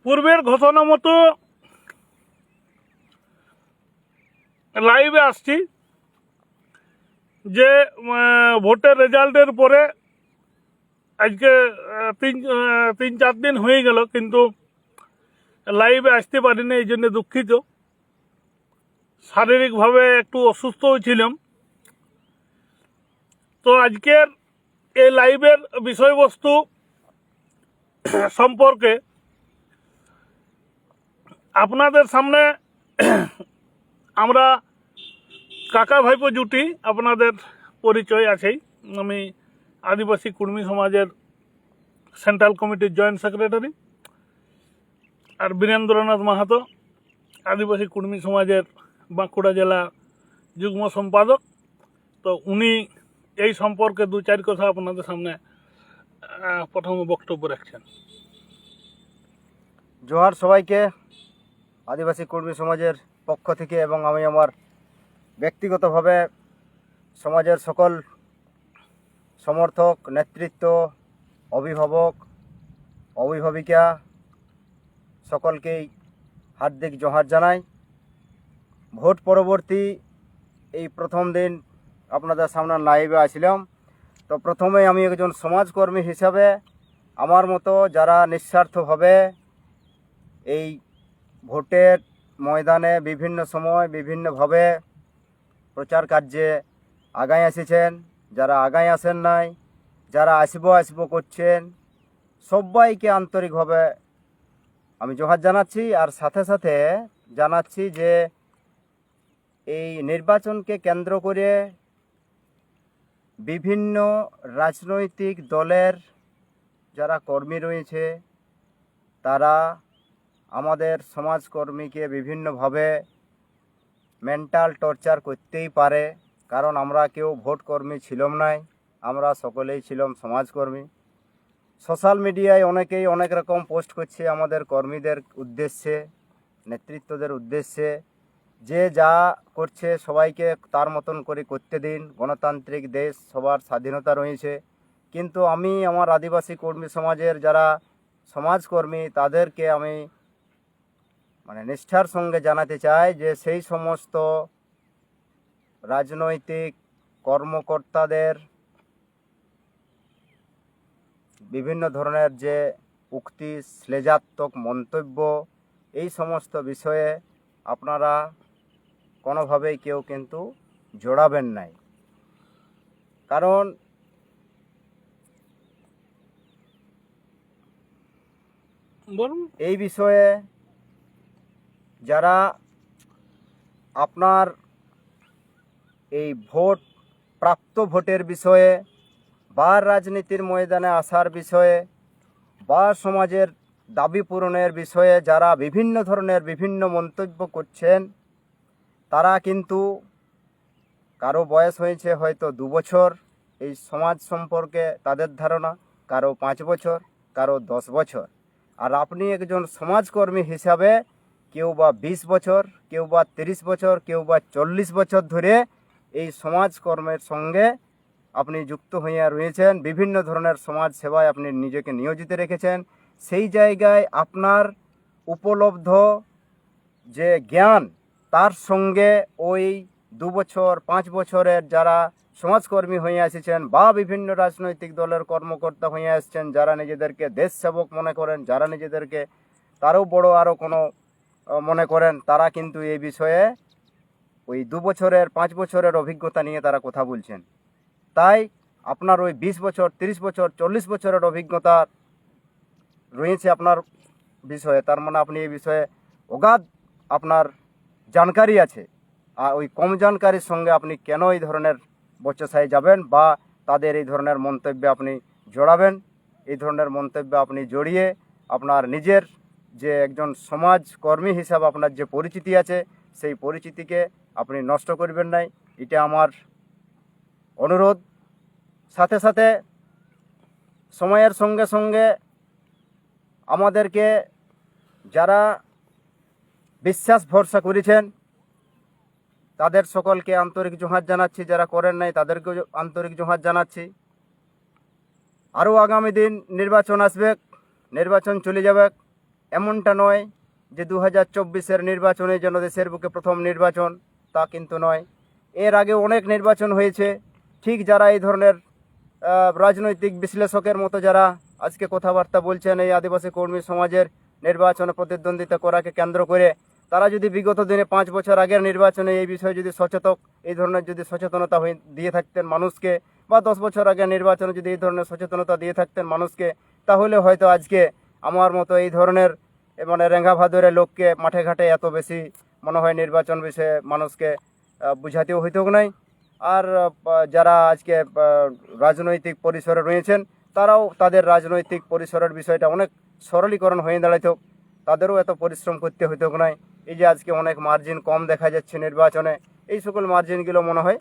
পূর্বের ঘোষণা মতো লাইভে আসছি যে ভোটের রেজাল্টের পরে আজকে তিন চার দিন হয়ে গেল, কিন্তু লাইভে আসতে পারিনি, এই জন্য দুঃখিত। শারীরিকভাবে একটু অসুস্থও ছিলাম। তো আজকের এই লাইভের বিষয়বস্তু সম্পর্কে আপনাদের সামনে আমরা কাকা ভাইপো জুটি, আপনাদের পরিচয় আছেই। আমি আদিবাসী কুর্মী সমাজের সেন্ট্রাল কমিটির জয়েন্ট সেক্রেটারি, আর বীরেন্দ্রনাথ মাহাতো আদিবাসী কুর্মী সমাজের বাঁকুড়া জেলা যুগ্ম সম্পাদক। তো উনি এই সম্পর্কে দু চার কথা আপনাদের সামনে প্রথম বক্তব্য রাখছেন। জোহার সবাইকে আদিবাসী কর্মী সমাজের পক্ষ থেকে, এবং আমি আমার ব্যক্তিগতভাবে সমাজের সকল সমর্থক, নেতৃত্ব, অভিভাবক, অভিভাবিকা সকলকেই হার্দিক জোহার জানাই। ভোট পরবর্তী এই প্রথম দিন আপনাদের সামনে লাইভে আসছিলাম। তো প্রথমে আমি একজন সমাজকর্মী হিসাবে আমার মতো যারা নিঃস্বার্থভাবে এই ভোটের ময়দানে বিভিন্ন সময় বিভিন্নভাবে প্রচার কার্যে আগায় এসেছেন, যারা আগায় আসেন নাই, যারা আসবো করছেন, সবাইকে আন্তরিকভাবে আমি জোহার জানাচ্ছি। আর সাথে সাথে জানাচ্ছি যে এই নির্বাচনকে কেন্দ্র করে বিভিন্ন রাজনৈতিক দলের যারা কর্মী রয়েছে তারা আমাদের সমাজকর্মীকে বিভিন্নভাবে মেন্টাল টর্চার করতেই পারে, কারণ আমরা কেউ ভোট কর্মী ছিলাম নাই, আমরা সকলেই ছিলাম সমাজকর্মী। সোশ্যাল মিডিয়ায় অনেকেই অনেক রকম পোস্ট করছে আমাদের কর্মীদের উদ্দেশ্যে, নেতৃত্বদের উদ্দেশ্যে, যে যা করছে সবাইকে তার মতন করে করতে দিন, গণতান্ত্রিক দেশ, সবার স্বাধীনতা রয়েছে। কিন্তু আমি আমার আদিবাসী কর্মী সমাজের যারা সমাজকর্মী তাদেরকে আমি নিষ্ঠার সঙ্গে জানাতে চাই যে সেই সমস্ত রাজনৈতিক কর্মকর্তাদের বিভিন্ন ধরনের যে উক্তি, শ্লেষাত্মক মন্তব্য, এই সমস্ত বিষয়ে আপনারা কোনোভাবেই কেউ কিন্তু জড়াবেন নাই। কারণ এই বিষয়ে যারা আপনার এই ভোট, প্রাপ্ত ভোটের বিষয়ে বা রাজনীতির ময়দানে আসার বিষয়ে বা সমাজের দাবি পূরণের বিষয়ে যারা বিভিন্ন ধরনের বিভিন্ন মন্তব্য করছেন, তারা কিন্তু কারো বয়স হয়েছে হয়তো 2 বছর এই সমাজ সম্পর্কে তাদের ধারণা, কারো 5 বছর, কারো 10 বছর। আর আপনি একজন সমাজকর্মী হিসাবে কেউ বা 20 বছর, কেউ বা 30 বছর, কেউ বা 40 বছর ধরে এই সমাজকর্মের সঙ্গে আপনি যুক্ত হয়ে রয়েছেন, বিভিন্ন ধরনের সমাজ সেবায় আপনি নিজেকে নিয়োজিত রেখেছেন। সেই জায়গায় আপনার উপলব্ধ যে জ্ঞান, তার সঙ্গে ওই 2 বছর 5 বছরের যারা সমাজকর্মী হয়ে এসেছেন বা বিভিন্ন রাজনৈতিক দলের কর্মকর্তা হয়ে আসছেন, যারা নিজেদেরকে দেশ সেবক মনে করেন, যারা নিজেদেরকে তারও বড় আরও কোনো মনে করেন, তারা কিন্তু এই বিষয়ে ওই 2 বছরের 5 বছরের অভিজ্ঞতা নিয়ে তারা কথা বলছেন। তাই আপনার ওই 20 বছর, 30 বছর, 40 বছরের অভিজ্ঞতা রয়েছে আপনার বিষয়ে, তার মানে আপনি এই বিষয়ে অগাধ আপনার জানকারি আছে। আর ওই কম জানকারির সঙ্গে আপনি কেন এই ধরনের বচসায় যাবেন বা তাদের এই ধরনের মন্তব্যে আপনি জড়াবেন? এই ধরনের মন্তব্যে আপনি জড়িয়ে আপনার নিজের যে একজন সমাজকর্মী হিসাবে আপনার যে পরিচিতি আছে, সেই পরিচিতিকে আপনি নষ্ট করবেন নাই, এটা আমার অনুরোধ। সাথে সাথে সময়ের সঙ্গে সঙ্গে আমাদেরকে যারা বিশ্বাস ভরসা করেছেন তাদের সকলকে আন্তরিক জোহার জানাচ্ছি, যারা করেন নাই তাদেরকেও আন্তরিক জোহার জানাচ্ছি। আরও আগামী দিন নির্বাচন আসবে, নির্বাচন চলে যাবে, এমনটা নয় যে 2024-এর নির্বাচনে যেন দেশের বুকে প্রথম নির্বাচন, তা কিন্তু নয়। এর আগে অনেক নির্বাচন হয়েছে। ঠিক যারা এই ধরনের রাজনৈতিক বিশ্লেষকের মতো যারা আজকে কথাবার্তা বলছেন এই আদিবাসী কর্মী সমাজের নির্বাচনে প্রতিদ্বন্দ্বিতা করাকে কেন্দ্র করে, তারা যদি বিগত দিনে 5 বছর আগের নির্বাচনে এই বিষয়ে যদি এই ধরনের যদি সচেতনতা দিয়ে থাকতেন মানুষকে, বা 10 বছর আগের নির্বাচনে যদি এই ধরনের সচেতনতা দিয়ে থাকতেন মানুষকে, তাহলে হয়তো আজকে আমার মতো এই ধরনের মানে রেঙ্গা ভাদরের লোককে মাঠে ঘাটে এত বেশি মনে হয় নির্বাচন বিষয়ে মানুষকে বুঝাতেও হইতো নাই। আর যারা আজকে রাজনৈতিক পরিসরে রয়েছেন, তারাও তাদের রাজনৈতিক পরিসরের বিষয়টা অনেক সরলীকরণ হয়ে দাঁড়াইতো, তাদেরও এত পরিশ্রম করতে হইতো নাই। এই যে আজকে অনেক মার্জিন কম দেখা যাচ্ছে নির্বাচনে, এই সকল মার্জিনগুলো মনে হয়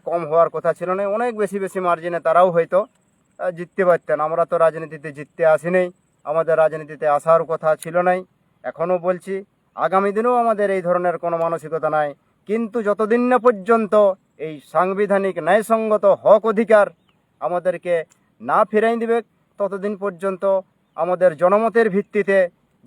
কম হওয়ার কথা ছিল না। অনেক বেশি মার্জিনে তারাও হয়তো জিততে পারতেন। আমরা তো রাজনীতিতে জিততে আসিনি, আমাদের রাজনীতিতে আসার কথা ছিল নাই। এখনও বলছি, আগামী দিনেও আমাদের এই ধরনের কোনো মানসিকতা নাই। কিন্তু যতদিন না পর্যন্ত এই সাংবিধানিক ন্যায়সঙ্গত হক অধিকার আমাদেরকে না ফিরাই দিবে, ততদিন পর্যন্ত আমাদের জনমতের ভিত্তিতে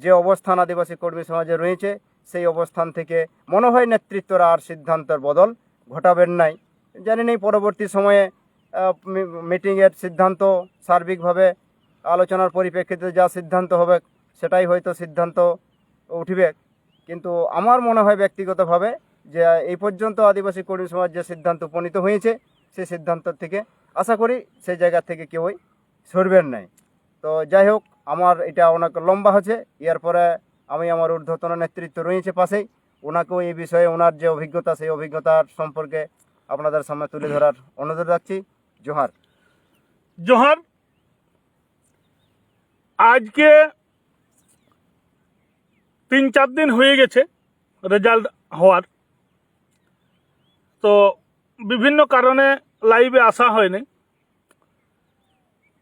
যে অবস্থান আদিবাসী কর্মী সমাজে রয়েছে, সেই অবস্থান থেকে মনে হয় নেতৃত্বরা আর সিদ্ধান্তের বদল ঘটাবেন নাই। জানি নেই পরবর্তী সময়ে মিটিংয়ের সিদ্ধান্ত সার্বিকভাবে আলোচনার পরিপ্রেক্ষিতে যা সিদ্ধান্ত হবে সেটাই হয়তো সিদ্ধান্ত উঠবে। কিন্তু আমার মনে হয় ব্যক্তিগতভাবে যে এই পর্যন্ত আদিবাসী কর্মী সমাজ যে সিদ্ধান্ত উপনীত হয়েছে, সেই সিদ্ধান্ত থেকে আশা করি সেই জায়গা থেকে কেউই সরবেন নাই। তো যাই হোক, আমার এটা অনেক লম্বা হচ্ছে। এরপরে আমি আমার ঊর্ধ্বতন নেতৃত্ব রয়েছে পাশেই, ওনাকেও এই বিষয়ে ওনার যে অভিজ্ঞতা, সেই অভিজ্ঞতার সম্পর্কে আপনাদের সামনে তুলে ধরার অনুরোধ রাখছি। জোহার। জোহার। আজকে 3-4 দিন হয়ে গেছে রেজাল্ট হওয়ার, তো বিভিন্ন কারণে লাইভে আসা হয়নি।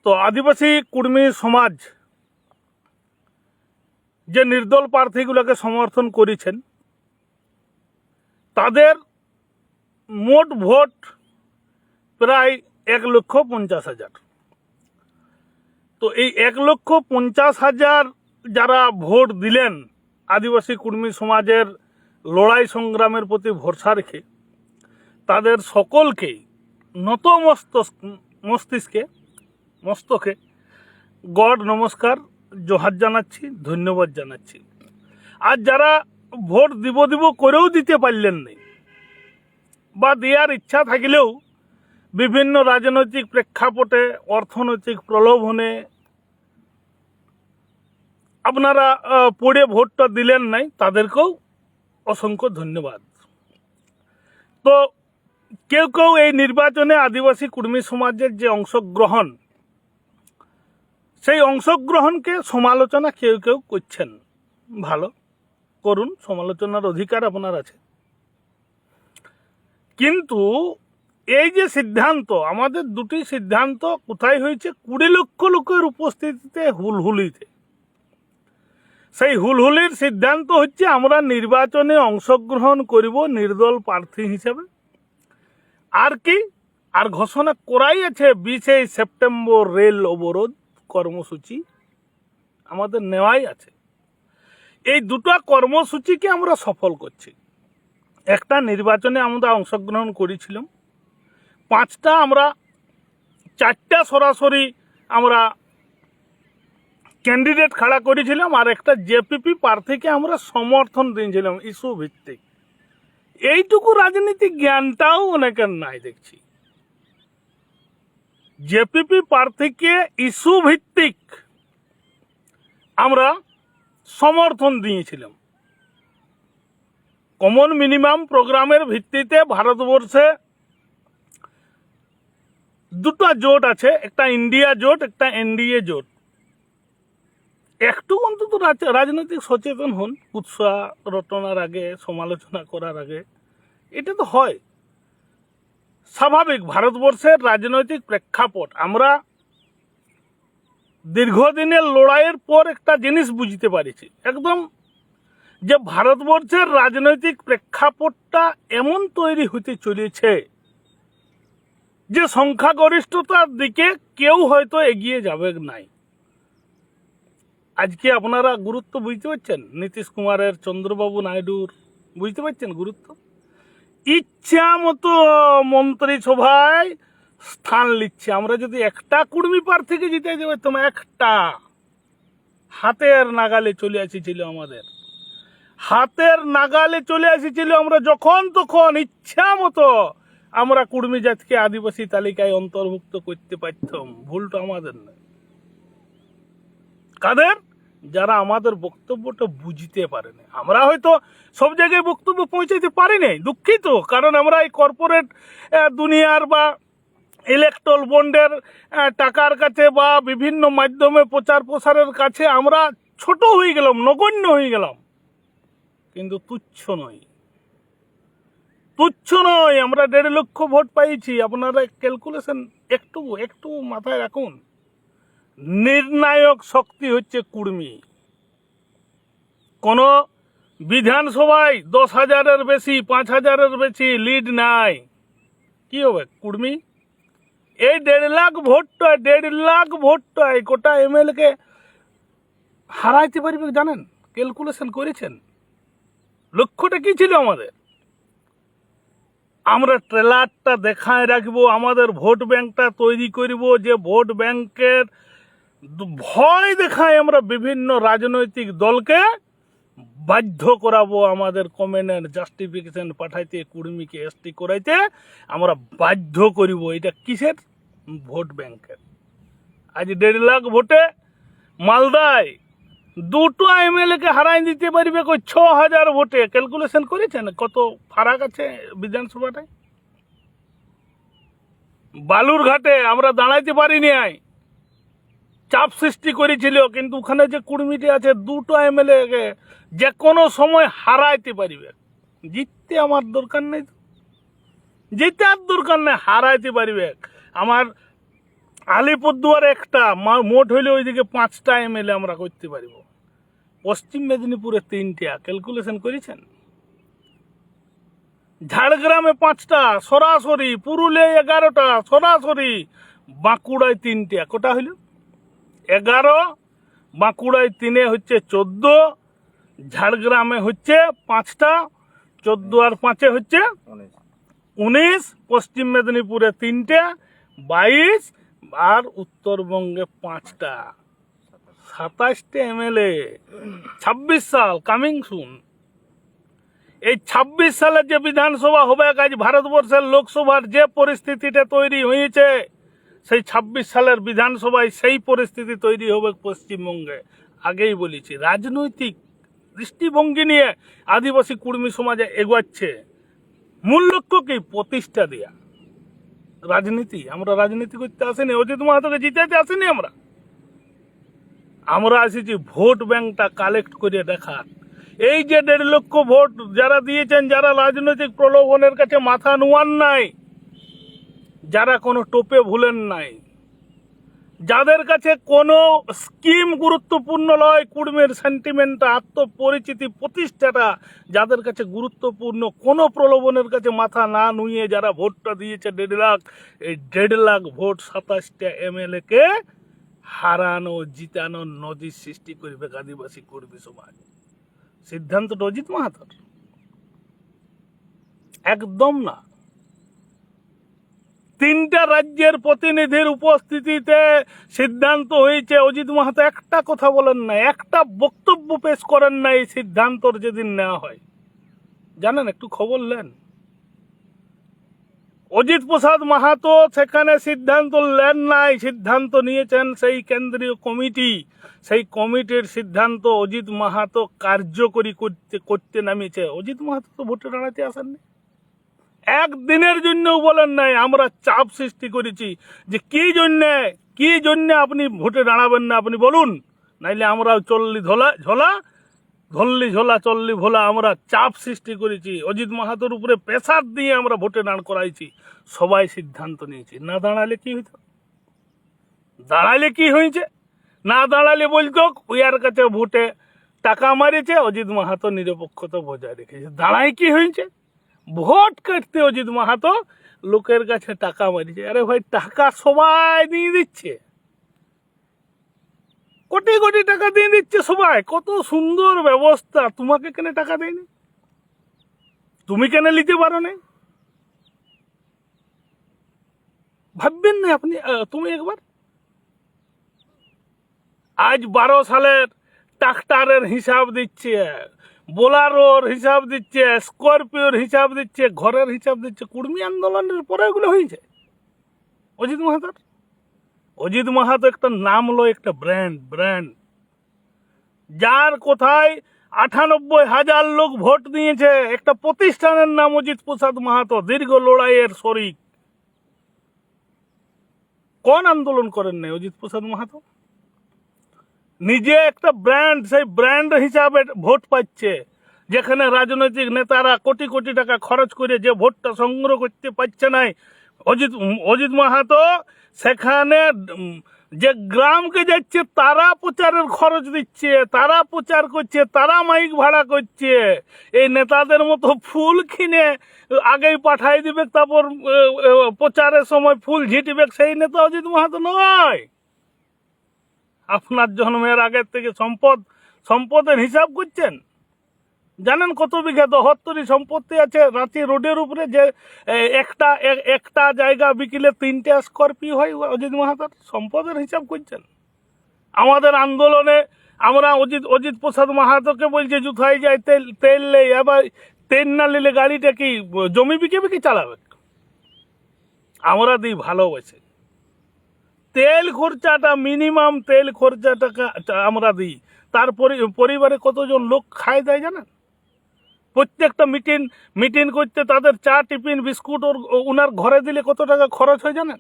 তো আদিবাসী কর্মী সমাজ যে নির্দল প্রার্থীগুলোকে সমর্থন করেছেন, তাদের মোট ভোট প্রায় 1,50,000। তো এই 1,50,000 যারা ভোট দিলেন আদিবাসী কর্মী সমাজের লড়াই সংগ্রামের প্রতি ভরসা রেখে, তাদের সকলকেই নত মস্তকে গড নমস্কার, জোহার জানাচ্ছি, ধন্যবাদ জানাচ্ছি। আর যারা ভোট দিব করেও দিতে পারলেন না, বা দেওয়ার ইচ্ছা থাকলেও বিভিন্ন রাজনৈতিক প্রেক্ষাপটে, অর্থনৈতিক প্রলোভনে আপনারা পড়ে ভোটটা দিলেন নাই, তাদেরকেও অসংখ্য ধন্যবাদ। তো কেউ এই নির্বাচনে আদিবাসী কর্মী সমাজের যে অংশগ্রহণ, সেই অংশগ্রহণকে সমালোচনা কেউ করছেন। ভালো, করুন, সমালোচনার অধিকার আপনার আছে। কিন্তু এই যে সিদ্ধান্ত, আমাদের দুটি সিদ্ধান্ত কোথায় হয়েছে? 20 লক্ষ লোকের উপস্থিতিতে হুলহুলিতে। সেই হুলহুলির সিদ্ধান্ত হচ্ছে আমরা নির্বাচনে অংশগ্রহণ করব নির্দল প্রার্থী হিসেবে। আর কি, আর ঘোষণা করাই আছে 20 সেপ্টেম্বর রেল অবরোধ কর্মসূচি আমাদের নেওয়াই আছে। এই দুটো কর্মসূচিকে আমরা সফল করছি। একটা নির্বাচনে আমরা অংশগ্রহণ করেছিলাম, 4টা সরাসরি আমরা ক্যান্ডিডেট খাড়া করেছিলাম, আর একটা জেপিপি প্রার্থীকে আমরা সমর্থন দিয়েছিলাম ইস্যু ভিত্তিক। এইটুকু রাজনীতিক জ্ঞানটাও অনেকের নাই দেখছি। জেপিপি প্রার্থীকে ইস্যু ভিত্তিক আমরা সমর্থন দিয়েছিলাম। কমন মিনিমাম প্রোগ্রামের ভিত্তিতে ভারতবর্ষে দুটো জোট আছে, একটা ইন্ডিয়া জোট, একটা এনডিএ জোট। একটু অন্তত রাজনৈতিক সচেতন হন উৎসাহ রটনার আগে, সমালোচনা করার আগে। এটা তো হয় স্বাভাবিক ভারতবর্ষের রাজনৈতিক প্রেক্ষাপট। আমরা দীর্ঘদিনের লড়াইয়ের পর একটা জিনিস বুঝতে পারছি একদম, যে ভারতবর্ষের রাজনৈতিক প্রেক্ষাপটটা এমন তৈরি হতে চলেছে যে সংখ্যাগরিষ্ঠতার দিকে কেউ হয়তো এগিয়ে যাবে নাই। আজকে আপনারা গুরুত্ব বুঝতে পারছেন? নীতিশ কুমারের, চন্দ্রবাবু নাইডুর বুঝতে পারছেন গুরুত্ব? ইচ্ছা মতো মন্ত্রিসভায় স্থান নিচ্ছে। আমরা যদি একটা কুর্মী প্রার্থীকে জিতাইতে পারতাম, একটা হাতের নাগালে চলে আসেছিল, আমাদের হাতের নাগালে চলে এসেছিল। আমরা যখন তখন ইচ্ছা মতো আমরা কুর্মী জাতকে আদিবাসী তালিকায় অন্তর্ভুক্ত করতে পারতাম। ভুলটা আমাদের নয়, কাদের? যারা আমাদের বক্তব্যটা বুঝতে পারেনি। আমরা হয়তো সব জায়গায় বক্তব্য পৌঁছাইতে পারি নাই, দুঃখিত। কারণ আমরা এই কর্পোরেট দুনিয়ার বা ইলেকট্রাল বন্ডের টাকার কাছে বা বিভিন্ন মাধ্যমে প্রচার প্রসারের কাছে আমরা ছোট হয়ে গেলাম, নগণ্য হয়ে গেলাম। কিন্তু তুচ্ছ নয়, তুচ্ছ নয়। আমরা 1.5 লক্ষ ভোট পাইছি। আপনারা ক্যালকুলেশন একটু মাথায় রাখুন। নির্ণায়ক শক্তি হচ্ছে কুর্মী। কোন বিধানসভায় 10,000-এর বেশি, 5,000-এর বেশি লিড নাই। কি হবে? কুর্মী। এই 1.5 লাখ ভোটটাই গোটা এমএলএ কে হারাইতে পারবে, জানেন? ক্যালকুলেশন করেছেন? লক্ষ্যটা কি ছিল আমাদের? আমরা ট্রেলারটা দেখায় রাখবো, আমাদের ভোট ব্যাংকটা তৈরি করব, যে ভোট ব্যাংকের ভয় দেখায় আমরা বিভিন্ন রাজনৈতিক দলকে বাধ্য করাবো আমাদের কমেন্ট জাস্টিফিকেশন পাঠাইতে, কুর্মীকে এসটি করাইতে আমরা বাধ্য করিব। এটা কিসের? ভোট ব্যাংকের। আজ 1.5 লাখ ভোটে মালদায় 2টো এমএলএ কে হারাই দিতে পারবে 6,000 ভোটে। ক্যালকুলেশন করেছেন কত ফারাক আছে বিধানসভাটায়? বালুরঘাটে আমরা দাঁড়াইতে পারিনি, চাপ সৃষ্টি করেছিল, কিন্তু ওখানে যে কুর্মীটি আছে 2টো এমএলএ কে যে কোনো সময় হারাইতে পারিবে। জিততে আমার দরকার নেই, জিতার দরকার নেই, হারাইতে পারিবে। আমার আলিপুরদুয়ার একটা, মোট হইলে ওইদিকে 5টা এমএলএ আমরা করতে পারিব। পশ্চিম মেদিনীপুরে 3টা। ক্যালকুলেশন করেছেন? ঝাড়গ্রামে 5টা সরাসরি, পুরুলিয়ায় 11টা সরাসরি, বাঁকুড়ায় 3টা। কটা হইল? 11, বাঁকুড়ায় 3 হচ্ছে 14, ঝাড়গ্রামে হচ্ছে 5টা, 14 আর 5 হচ্ছে 19, পশ্চিম মেদিনীপুরে 3টে 22, আর উত্তরবঙ্গে 5টা 27টে এমএলএ। 26 সাল কামিং সুন। এই 26 সালে যে বিধানসভা হবে, আজ ভারতবর্ষের লোকসভার যে পরিস্থিতিটা তৈরি হয়েছে, সেই 26 সালের বিধানসভায় সেই পরিস্থিতি তৈরি হবে পশ্চিমবঙ্গে। আগেই বলেছি, রাজনৈতিক দৃষ্টিভঙ্গি নিয়ে আদিবাসী কুর্মী সমাজে এগোচ্ছে। মূল লক্ষ্য কি? প্রতিষ্ঠা দেয়া। রাজনীতি, আমরা রাজনীতি করতে আসিনি, অজিত মাহাতোকে জিতাতে আসিনি। আমরা এসেছি ভোট ব্যাংকটা কালেক্ট করে দেখার। এই যে 1.5 লক্ষ ভোট যারা দিয়েছেন, যারা রাজনৈতিক প্রলোভনের কাছে মাথা নুয়ান নাই, যারা কোনো টোপে ভুলেন নাই, যাদের কাছে কোনো স্কিম গুরুত্বপূর্ণ নয়, কুর্মীর সেন্টিমেন্টটা, আত্মপরিচিতি, প্রতিষ্ঠাটা যাদের কাছে গুরুত্বপূর্ণ, কোনো প্রলোভনের কাছে মাথা না নুয়ে যারা ভোটটা দিয়েছে 1.5 লাখ, এই 1.5 লাখ ভোট 27টা এমএলএ কে হারানো, জিতানোর নজির সৃষ্টি করবে আদিবাসী কুর্মী সমাজ। সিদ্ধান্তটা অজিত মাহাতোর? একদম না। 3টা রাজ্যের প্রতিনিধির উপস্থিতিতে সিদ্ধান্ত হয়েছে। অজিত মাহাতো একটা কথা বলেন নাই, একটা বক্তব্য পেশ করেন নাই। এই সিদ্ধান্তর যেদিন নেওয়া হয়, জানেন, একটু খবর নেন। অজিত প্রসাদ মাহাতো সেখানে সিদ্ধান্ত নেন নাই, সিদ্ধান্ত নিয়েছেন সেই কেন্দ্রীয় কমিটি। সেই কমিটির সিদ্ধান্ত অজিত মাহাতো কার্যকরী করতে নামিয়েছে। অজিত মাহাতো তো ভোটে দাঁড়াতে আসেননি, একদিনের জন্যও বলেন নাই। আমরা চাপ সৃষ্টি করেছি যে কি জন্যে আপনি ভোটে দাঁড়াবেন না, আপনি বলুন, নাইলে আমরা চল্লি ভোলা আমরা চাপ সৃষ্টি করেছি। অজিত মাহাতোর উপরে প্রেসার দিয়ে আমরা ভোটে দাঁড় করাইছি। সবাই সিদ্ধান্ত নিয়েছি। না দাঁড়ালে কি হইতো? দাঁড়ালে কি হয়েছে? না দাঁড়ালে বলতো ওয়ার কাছে ভোটে টাকা মারিছে, অজিত মাহাতো নিরপেক্ষতা বজায় রেখেছে। দাঁড়ায় কি হয়েছে? ভোট কাটতে অজিত মাহাতো লোকের কাছে টাকা মারিছে। আরে ভাই, টাকা সবাই দিয়ে দিচ্ছে, কোটি কোটি টাকা দিয়ে দিচ্ছে সবাই, কত সুন্দর ব্যবস্থা। তোমাকে কেন টাকা দেয়নি? তুমি কেন নিতে পারো না? ভাববেন না আপনি? তুমি একবার আজ 12 সালের ট্রাক্টরের হিসাব দিচ্ছে, বোলারোর হিসাব দিচ্ছে, স্করপিওর হিসাব দিচ্ছে, ঘরের হিসাব দিচ্ছে। কুর্মী আন্দোলনের পরে এগুলো হয়েছে অজিত মাহাতোর। অজিত মাহাতো একটা নাম লয়, একটা ব্র্যান্ড, যার কোথায় 98,000 লোক ভোট দিয়েছে। একটা প্রতিষ্ঠানের নাম অজিত প্রসাদ মাহাতো, দীর্ঘ লড়াইয়ের শরিক। কোন আন্দোলন করেন নাই অজিত প্রসাদ মাহাতো? নিজে একটা ব্র্যান্ড, সেই ব্র্যান্ড হিসাবে ভোট পাচ্ছে। যেখানে রাজনৈতিক নেতারা কোটি কোটি টাকা খরচ করে যে ভোটটা সংগ্রহ করতে পারছে নাই, অজিত মাহাতো সেখানে যে গ্রামকে যাচ্ছে তারা প্রচারের খরচ দিচ্ছে, তারা প্রচার করছে, তারা মাইক ভাড়া করছে। এই নেতাদের মতো ফুল কিনে আগেই পাঠাই দিবে, তারপর প্রচারের সময় ফুল ঝিটিবে, সেই নেতা অজিত মাহাতো নয়। আপনার জন্মের আগের থেকে সম্পদের হিসাব করছেন। জানেন কত বিঘা 72 সম্পত্তি আছে রাঁচি রোডের উপরে, যে একটা জায়গা বিকিলে 3টে স্করপিও হয় অজিত মাহাতোর। সম্পদের হিসাব করছেন। আমাদের আন্দোলনে আমরা অজিত প্রসাদ মাহাতোকে বলছে জুথাই যায় তেল নেই, এবার তেল না নিলে গাড়িটা কি জমি বিকে চালাবে? আমরা দিই ভালোবাসে তেল খরচাটা, মিনিমাম তেল খরচাটা আমরা দিই। তার পরিবারে কতজন লোক খায় দেয় জানেন? প্রত্যেকটা মিটিং করতে তাদের চা, টিফিন, বিস্কুট ওনার ঘরে দিলে কত টাকা খরচ হয় জানেন?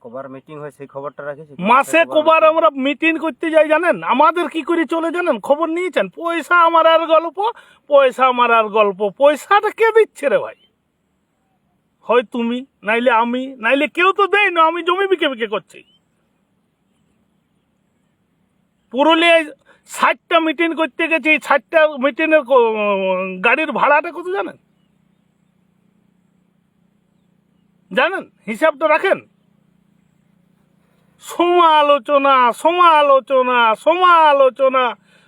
কবার মিটিং হয় সেই খবরটা রাখেছি। মাসে কবার আমরা মিটিং করতে যাই জানেন? আমাদের কি করে চলে জানেন? খবর নিয়েছেন? পয়সা আমার আর গল্প, পয়সা আমার আর গল্প। পয়সাটা কে দিচ্ছে রে ভাই? হয় তুমি, নাইলে আমি, নাইলে কেউ তো দেয় না। আমি জমি বিকে করছি। পুরুলিয়ায় 60টা মিটিং করতে গেছি, 60টা মিটিংয়ের গাড়ির ভাড়াটা কত জানেন? হিসাবটা রাখেন।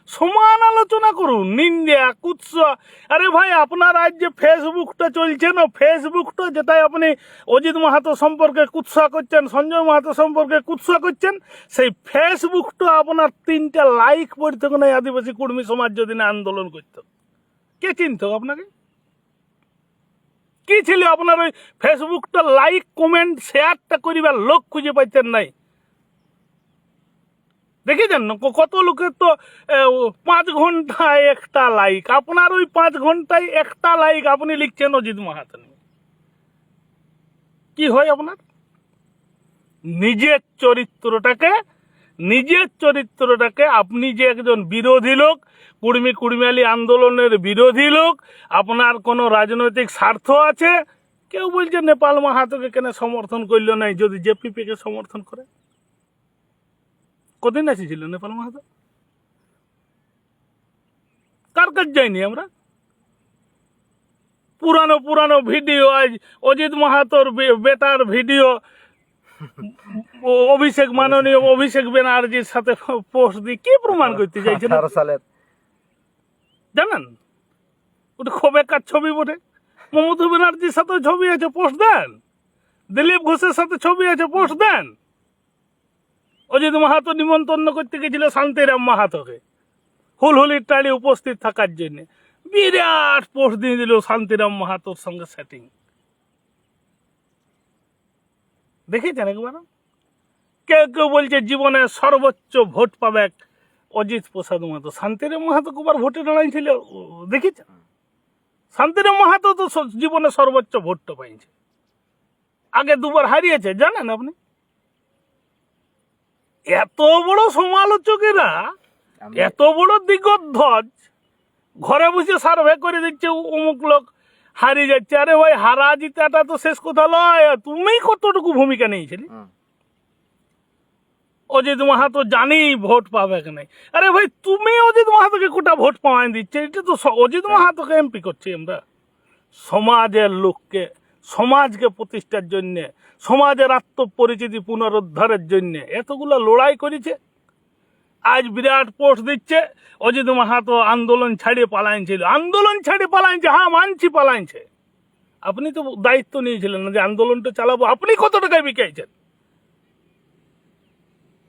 সমান আলোচনা করুন, নিন্দা কুৎসা। আরে ভাই, আপনার আজ যে ফেসবুকটা চলছে না, ফেসবুকটা যেটাই আপনি অজিত মাহাতো সম্পর্কে কুৎসা করছেন, সঞ্জয় মাহাতো সম্পর্কে কুৎসা করছেন, সেই ফেসবুকটা আপনার 3টা লাইক পড়তে না আদিবাসী কর্মী সমাজ যদি না আন্দোলন করত, কে চিনত আপনাকে? কি ছিল আপনার ওই ফেসবুকটা লাইক, কমেন্ট, শেয়ারটা করিবার লোক খুঁজে পাইতেন নাই? দেখেছেন কত লোকের তো 5 ঘন্টায় একটা লাইক। আপনার ওই 5 ঘন্টায় একটা লাইক আপনি লিখছেন অজিত মাহাতো নিয়ে। কি হয় আপনার? নিজের চরিত্রটাকে আপনি যে একজন বিরোধী লোক, কুর্মিয়ালি আন্দোলনের বিরোধী লোক, আপনার কোনো রাজনৈতিক স্বার্থ আছে। কেউ বলছে নেপাল মাহাতোকে কেন সমর্থন করলো নাই, যদি জেপিপিকে সমর্থন করে? কদিন এসেছিল নেপাল মাহাতো? কার কাজ যায়নি আমরা? পুরানো ভিডিও, আজ অজিত মাহাতোর বেটার ভিডিও মাননীয় অভিষেক ব্যানার্জির সাথে পোস্ট দিয়ে কি প্রমাণ করতে চাইছেন 18 সালের জানেন? ওটা খুব একার ছবি বটে। মমতা ব্যানার্জির সাথে ছবি আছে, পোস্ট দেন। দিলীপ ঘোষের সাথে ছবি আছে, পোস্ট দেন। অজিত মাহাতো নিমন্ত্রণ করতে গেছিল শান্তিরাম মাহাতোকে হুলহুলির টালি উপস্থিত থাকার জন্য। বিরাট পোস্ট দিয়ে দিল শান্তিরাম মাহাতোর সঙ্গে সেটিং। দেখেছেন একবার? কেউ বলছে জীবনে সর্বোচ্চ ভোট পাবে অজিত প্রসাদ মাহাতো। শান্তিরাম মাহাতো কবার ভোটে দাঁড়াইছিল দেখেছেন? শান্তিরাম মাহাতো তো জীবনে সর্বোচ্চ ভোটটা পাইছে। আগে 2বার হারিয়েছে, জানেন আপনি? এত বড় সমালোচকেরা, এত বড় দিগধ্বজ, ঘরে বসে সার্ভে করে দিচ্ছে অমুক লোক হারিয়ে যাচ্ছে। আরে ভাই, হারা জিতাটা তো শেষ কথা নয়। তুমি কতটুকু ভূমিকা নিয়েছিলি? অজিত মাহাতো জানি ভোট পাবে নাই। আরে ভাই, তুমি অজিত মাহাতোকে কোটা ভোট পাওয়াই দিচ্ছে? এটা তো অজিত মাহাতোকে এমপি করছি আমরা। সমাজের লোককে, সমাজকে প্রতিষ্ঠার জন্য, সমাজের আত্মপরিচিতি পুনরুদ্ধারের জন্য এতগুলো লড়াই করেছে। আজ বিরাট পোস্ট দিচ্ছে অজিত মাহাতো আন্দোলন ছাড়িয়ে পালাইছিল। আন্দোলন ছাড়িয়ে পালাইছে, হ্যাঁ মানছি পালাইছে। আপনি তো দায়িত্ব নিয়েছিলেন না যে আন্দোলনটা চালাবো। আপনি কত টাকায় বিকাইছেন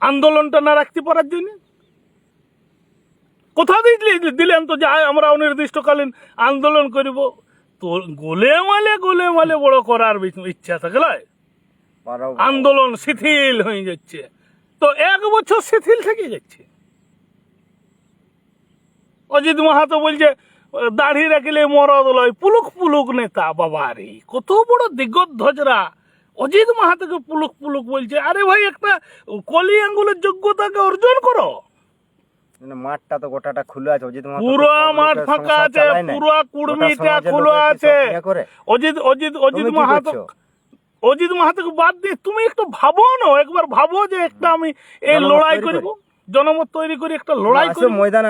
আন্দোলনটা না রাখতে পারার জন্য? কোথা দিলেন তো যে আমরা অনির্দিষ্টকালীন আন্দোলন করিব? তো গোলে মালে বড় করার ইচ্ছা থাকলে আন্দোলন শিথিল হয়ে যাচ্ছে। তো 1 বছর শিথিল থেকে যাচ্ছে। অজিত মাহাতো বলছে দাড়ি রাখলে মরদ লয়, পুলুক পুলুক নেতা। বাবা রে, কত বড় দিগধ্বজরা অজিত মাহাতোকে পুলুক পুলুক বলছে। আরে ভাই, একটা কলি আঙ্গুলের যোগ্যতাকে অর্জন করো। মাঠটা তো গোটাটা খুলে আছে, অজিত মাহাতো পুরো মাঠ ফাঁকা আছে, পুরো কুড়মিটা খোলা আছে। অজিত মাহাতোকে বাদ দিয়ে তুমি একটু ভাবো না, একবার ভাবো যে একটা আমি এই লড়াই করব, জনমত তৈরি করি, একটা লড়াই করি। ময়দানে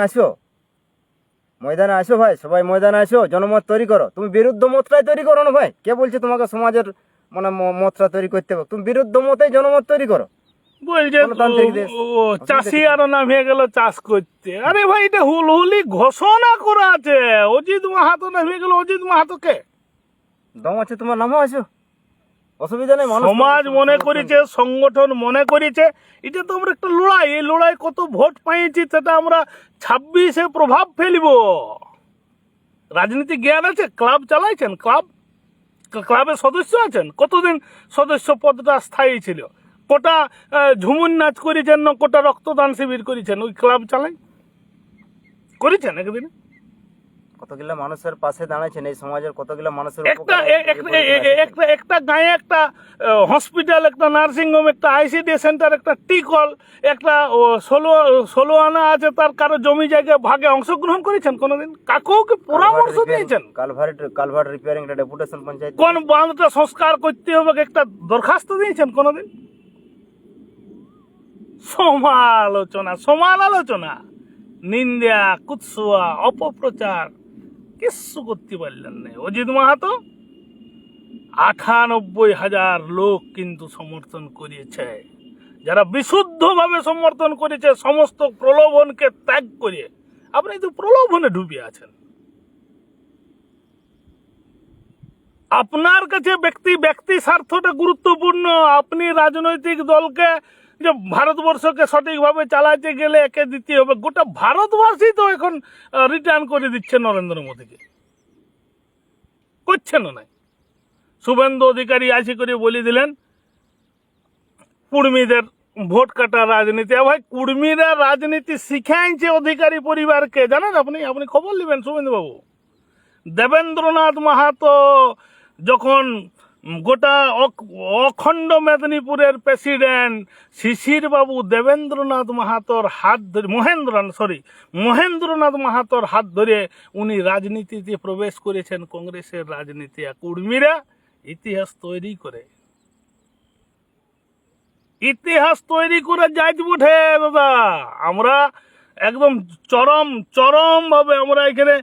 আসো ভাই, সবাই ময়দানে আসো, জনমত তৈরি করো। তুমি বিরুদ্ধ মতটাই তৈরি করো না ভাই। কে বলছে তোমাকে সমাজের মানে মতটা তৈরি করতে হবে? তুমি বিরুদ্ধ মতেই জনমত তৈরি করো। বলছে চাষি আরো নামিয়ে গেল চাষ করতে। আরে ভাই, এটা হুলহুলি ঘোষণা করা আছে। অজিত মাহাতো নামিয়ে গেল। অজিত মাহাতোকে দম আছে, তোমার নামও আসো, অসুবিধা নেই। সমাজ মনে করেছে, সংগঠন মনে করেছে এটা তো আমরা একটা লড়াই। এই লড়াই কত ভোট পাইছি সেটা আমরা 26-এ প্রভাব ফেলব। রাজনীতি জ্ঞান আছে? ক্লাব চালাইছেন? ক্লাবের সদস্য আছেন? কতদিন সদস্য পদটা স্থায়ী ছিল? কোটা ঝুমুর নাচ করেছেন না কোটা রক্তদান শিবির করেছেন? ওই ক্লাব চালাই করেছেন একদিন? কতগুলা মানুষের পাশে দাঁড়াচ্ছেন, এই সমাজের কতগুলা মানুষের একটা গায়ে একটা হসপিটাল, একটা নার্সিং হোম, একটা আইসিডি সেন্টার, একটা টি কল, একটা 16 আনা আছে, তার কারো জমি জায়গা ভাগে অংশগ্রহণ করেছেন কোনোদিন? কাকুকে পরামর্শ দিয়েছেন? কালভার্ট রিপেয়ারিং একটা ডেপুটেশন পঞ্চায়েত, কোন বাঁধটা সংস্কার করতে হবে একটা দরখাস্ত দিয়েছেন কোনোদিন? সমালোচনা, নিন্দা, কুৎসুয়া, অপপ্রচার কিচ্ছু করতে পারলেন না। অজিত মাহাতো 98,000 লোক কিন্তু সমর্থন করিয়েছে, যারা বিশুদ্ধভাবে সমর্থন করেছে, সমস্ত প্রলোভনকে ত্যাগ করে। আপনি তো প্রলোভনে ডুবে আছেন। আপনার কাছে ব্যক্তি স্বার্থটা গুরুত্বপূর্ণ। আপনি রাজনৈতিক দলকে যে ভারতবর্ষকে সঠিকভাবে চালাতে গেলে একে দিতে হবে। গোটা ভারতবাসী তো এখন রিটার্ন করে দিচ্ছে নরেন্দ্র মোদীকে, করছেন না? শুভেন্দু অধিকারী আসি করে বলে দিলেন কুর্মীদের ভোট কাটা রাজনীতি। ভাই, কুর্মীরা রাজনীতি শিখাইছে অধিকারী পরিবারকে, জানেন? আপনি খবর নেবেন শুভেন্দু বাবু। দেবেন্দ্রনাথ মাহাতো যখন গোটা অখণ্ড মেদিনীপুরের প্রেসিডেন্ট শিশির বাবু দেবেন্দ্রনাথ মাহাতোর হাত ধরে, মহেন্দ্রনাথ মাহাতোর হাত ধরে উনি রাজনীতিতে প্রবেশ করেছেন, কংগ্রেসের রাজনীতি। কুর্মীরা ইতিহাস তৈরি করে যাইতে বটে দাদা। আমরা একদম চরম ভাবে আমরা এখানে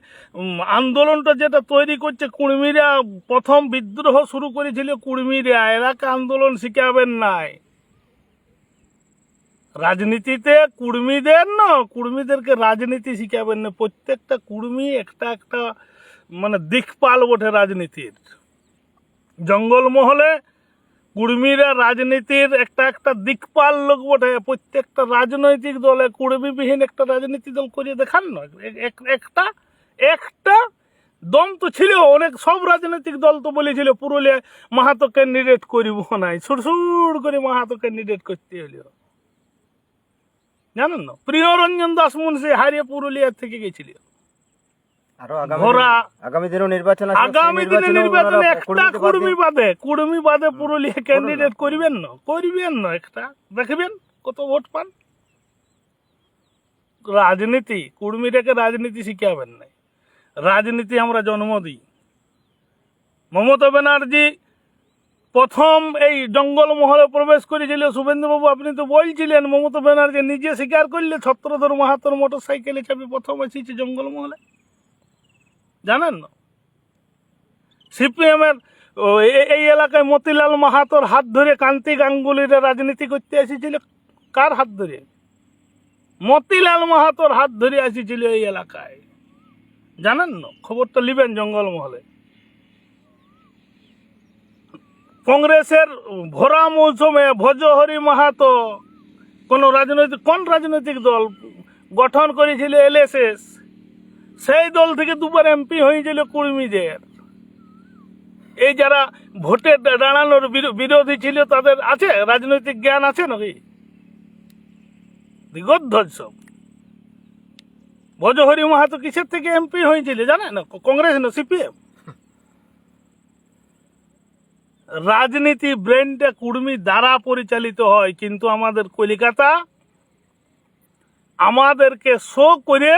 আন্দোলনটা যেটা তৈরি করছে, কুর্মীরা প্রথম বিদ্রোহ শুরু করেছিল কুর্মীরা। এলাকা আন্দোলন শিখাবেন নাই রাজনীতিতে, কুর্মীদেরকে রাজনীতি শিখাবেন না। প্রত্যেকটা কুর্মী একটা মানে দিকপাল বটে রাজনীতির। জঙ্গলমহলে কুর্মীরা রাজনীতির একটা দিকপাল লোক বটে। প্রত্যেকটা রাজনৈতিক দলে কুর্মীবিহীন একটা রাজনীতি দল করিয়ে দেখান না। একটা দম তো ছিল, অনেক সব রাজনৈতিক দল তো বলেছিল পুরুলিয়া মাহাতো ক্যান্ডিডেট করিব নাই, সুরসুর করে মাহাতো ক্যান্ডিডেট করতে হলো, জানেন না? প্রিয়রঞ্জন দাস মুন্সি হারিয়ে পুরুলিয়া থেকে গেছিল। আগামী দিনে নির্বাচনে একটা কুর্মী বাদে পুরুলিয়া ক্যান্ডিডেট করিবেন না। একটা দেখবেন কত ভোট পান। রাজনীতি কুর্মীটাকে রাজনীতি শিখাবেন নাই। রাজনীতি আমরা জন্ম দিই। মমতা ব্যানার্জি প্রথম এই জঙ্গলমহলে প্রবেশ করেছিল। শুভেন্দুবাবু, আপনি তো বলছিলেন মমতা ব্যানার্জি নিজে স্বীকার করলে ছত্রধর মাহাতোর মোটর সাইকেলে চাপে প্রথম এসেছে জঙ্গলমহলে, জানেন না? সিপিএম এর এই এলাকায় মতিলাল মাহাতোর হাত ধরে কান্তি গাঙ্গুলিরা রাজনীতি করতে এসেছিল। কার হাত ধরে? মতিলাল মাহাতোর হাত ধরে আসিছিল এই এলাকায়, জানেন না? খবরটা লিবেন জঙ্গলমহলে। কংগ্রেসের ভরা মৌসুমে ভজহরি মাহাতো কোন রাজনৈতিক দল গঠন করেছিল এলএসএস, সেই দল থেকে দুবার এমপি হয়েছিল কুর্মীদের। এই যারা ভোটে দাঁড়ানোর বিরোধী ছিল তাদের আছে রাজনৈতিক জ্ঞান আছে নাকি? দিগধ্বজ সব। ভজহরি মাহাতো কিসের থেকে এমপি হয়েছিল জানেন? কংগ্রেস না সিপিএম। রাজনীতি ব্রেনটা কুর্মী দ্বারা পরিচালিত হয়, কিন্তু আমাদের কলিকাতা আমাদেরকে শো করে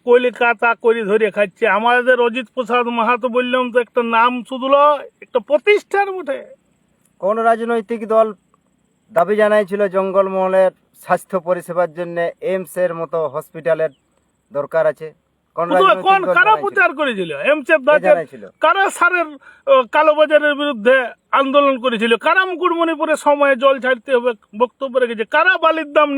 কলিকাতা করে ধরে খাচ্ছে। আমাদের অজিত প্রসাদ মাহাতো বললাম তো একটা নাম শুধু নয়, একটা প্রতিষ্ঠান বটে। কোন রাজনৈতিক দল দাবি জানাইছিল জঙ্গলমহলের স্বাস্থ্য পরিষেবার জন্য এইমস এর মতো হসপিটালের দরকার আছে? কোন রাজনৈতিক কোন দল কারা জানাইছিল? প্রচার করেছিল? এমসের কে দাঁতের জানাইছিল? কারা সারের কালোবাজারের বিরুদ্ধে আন্দোলন করেছিল? কারা মুকুটমণিপুরে সময়ে জল ছাড়তে হবে বক্তব্য রেখেছে? কারা বালির দাম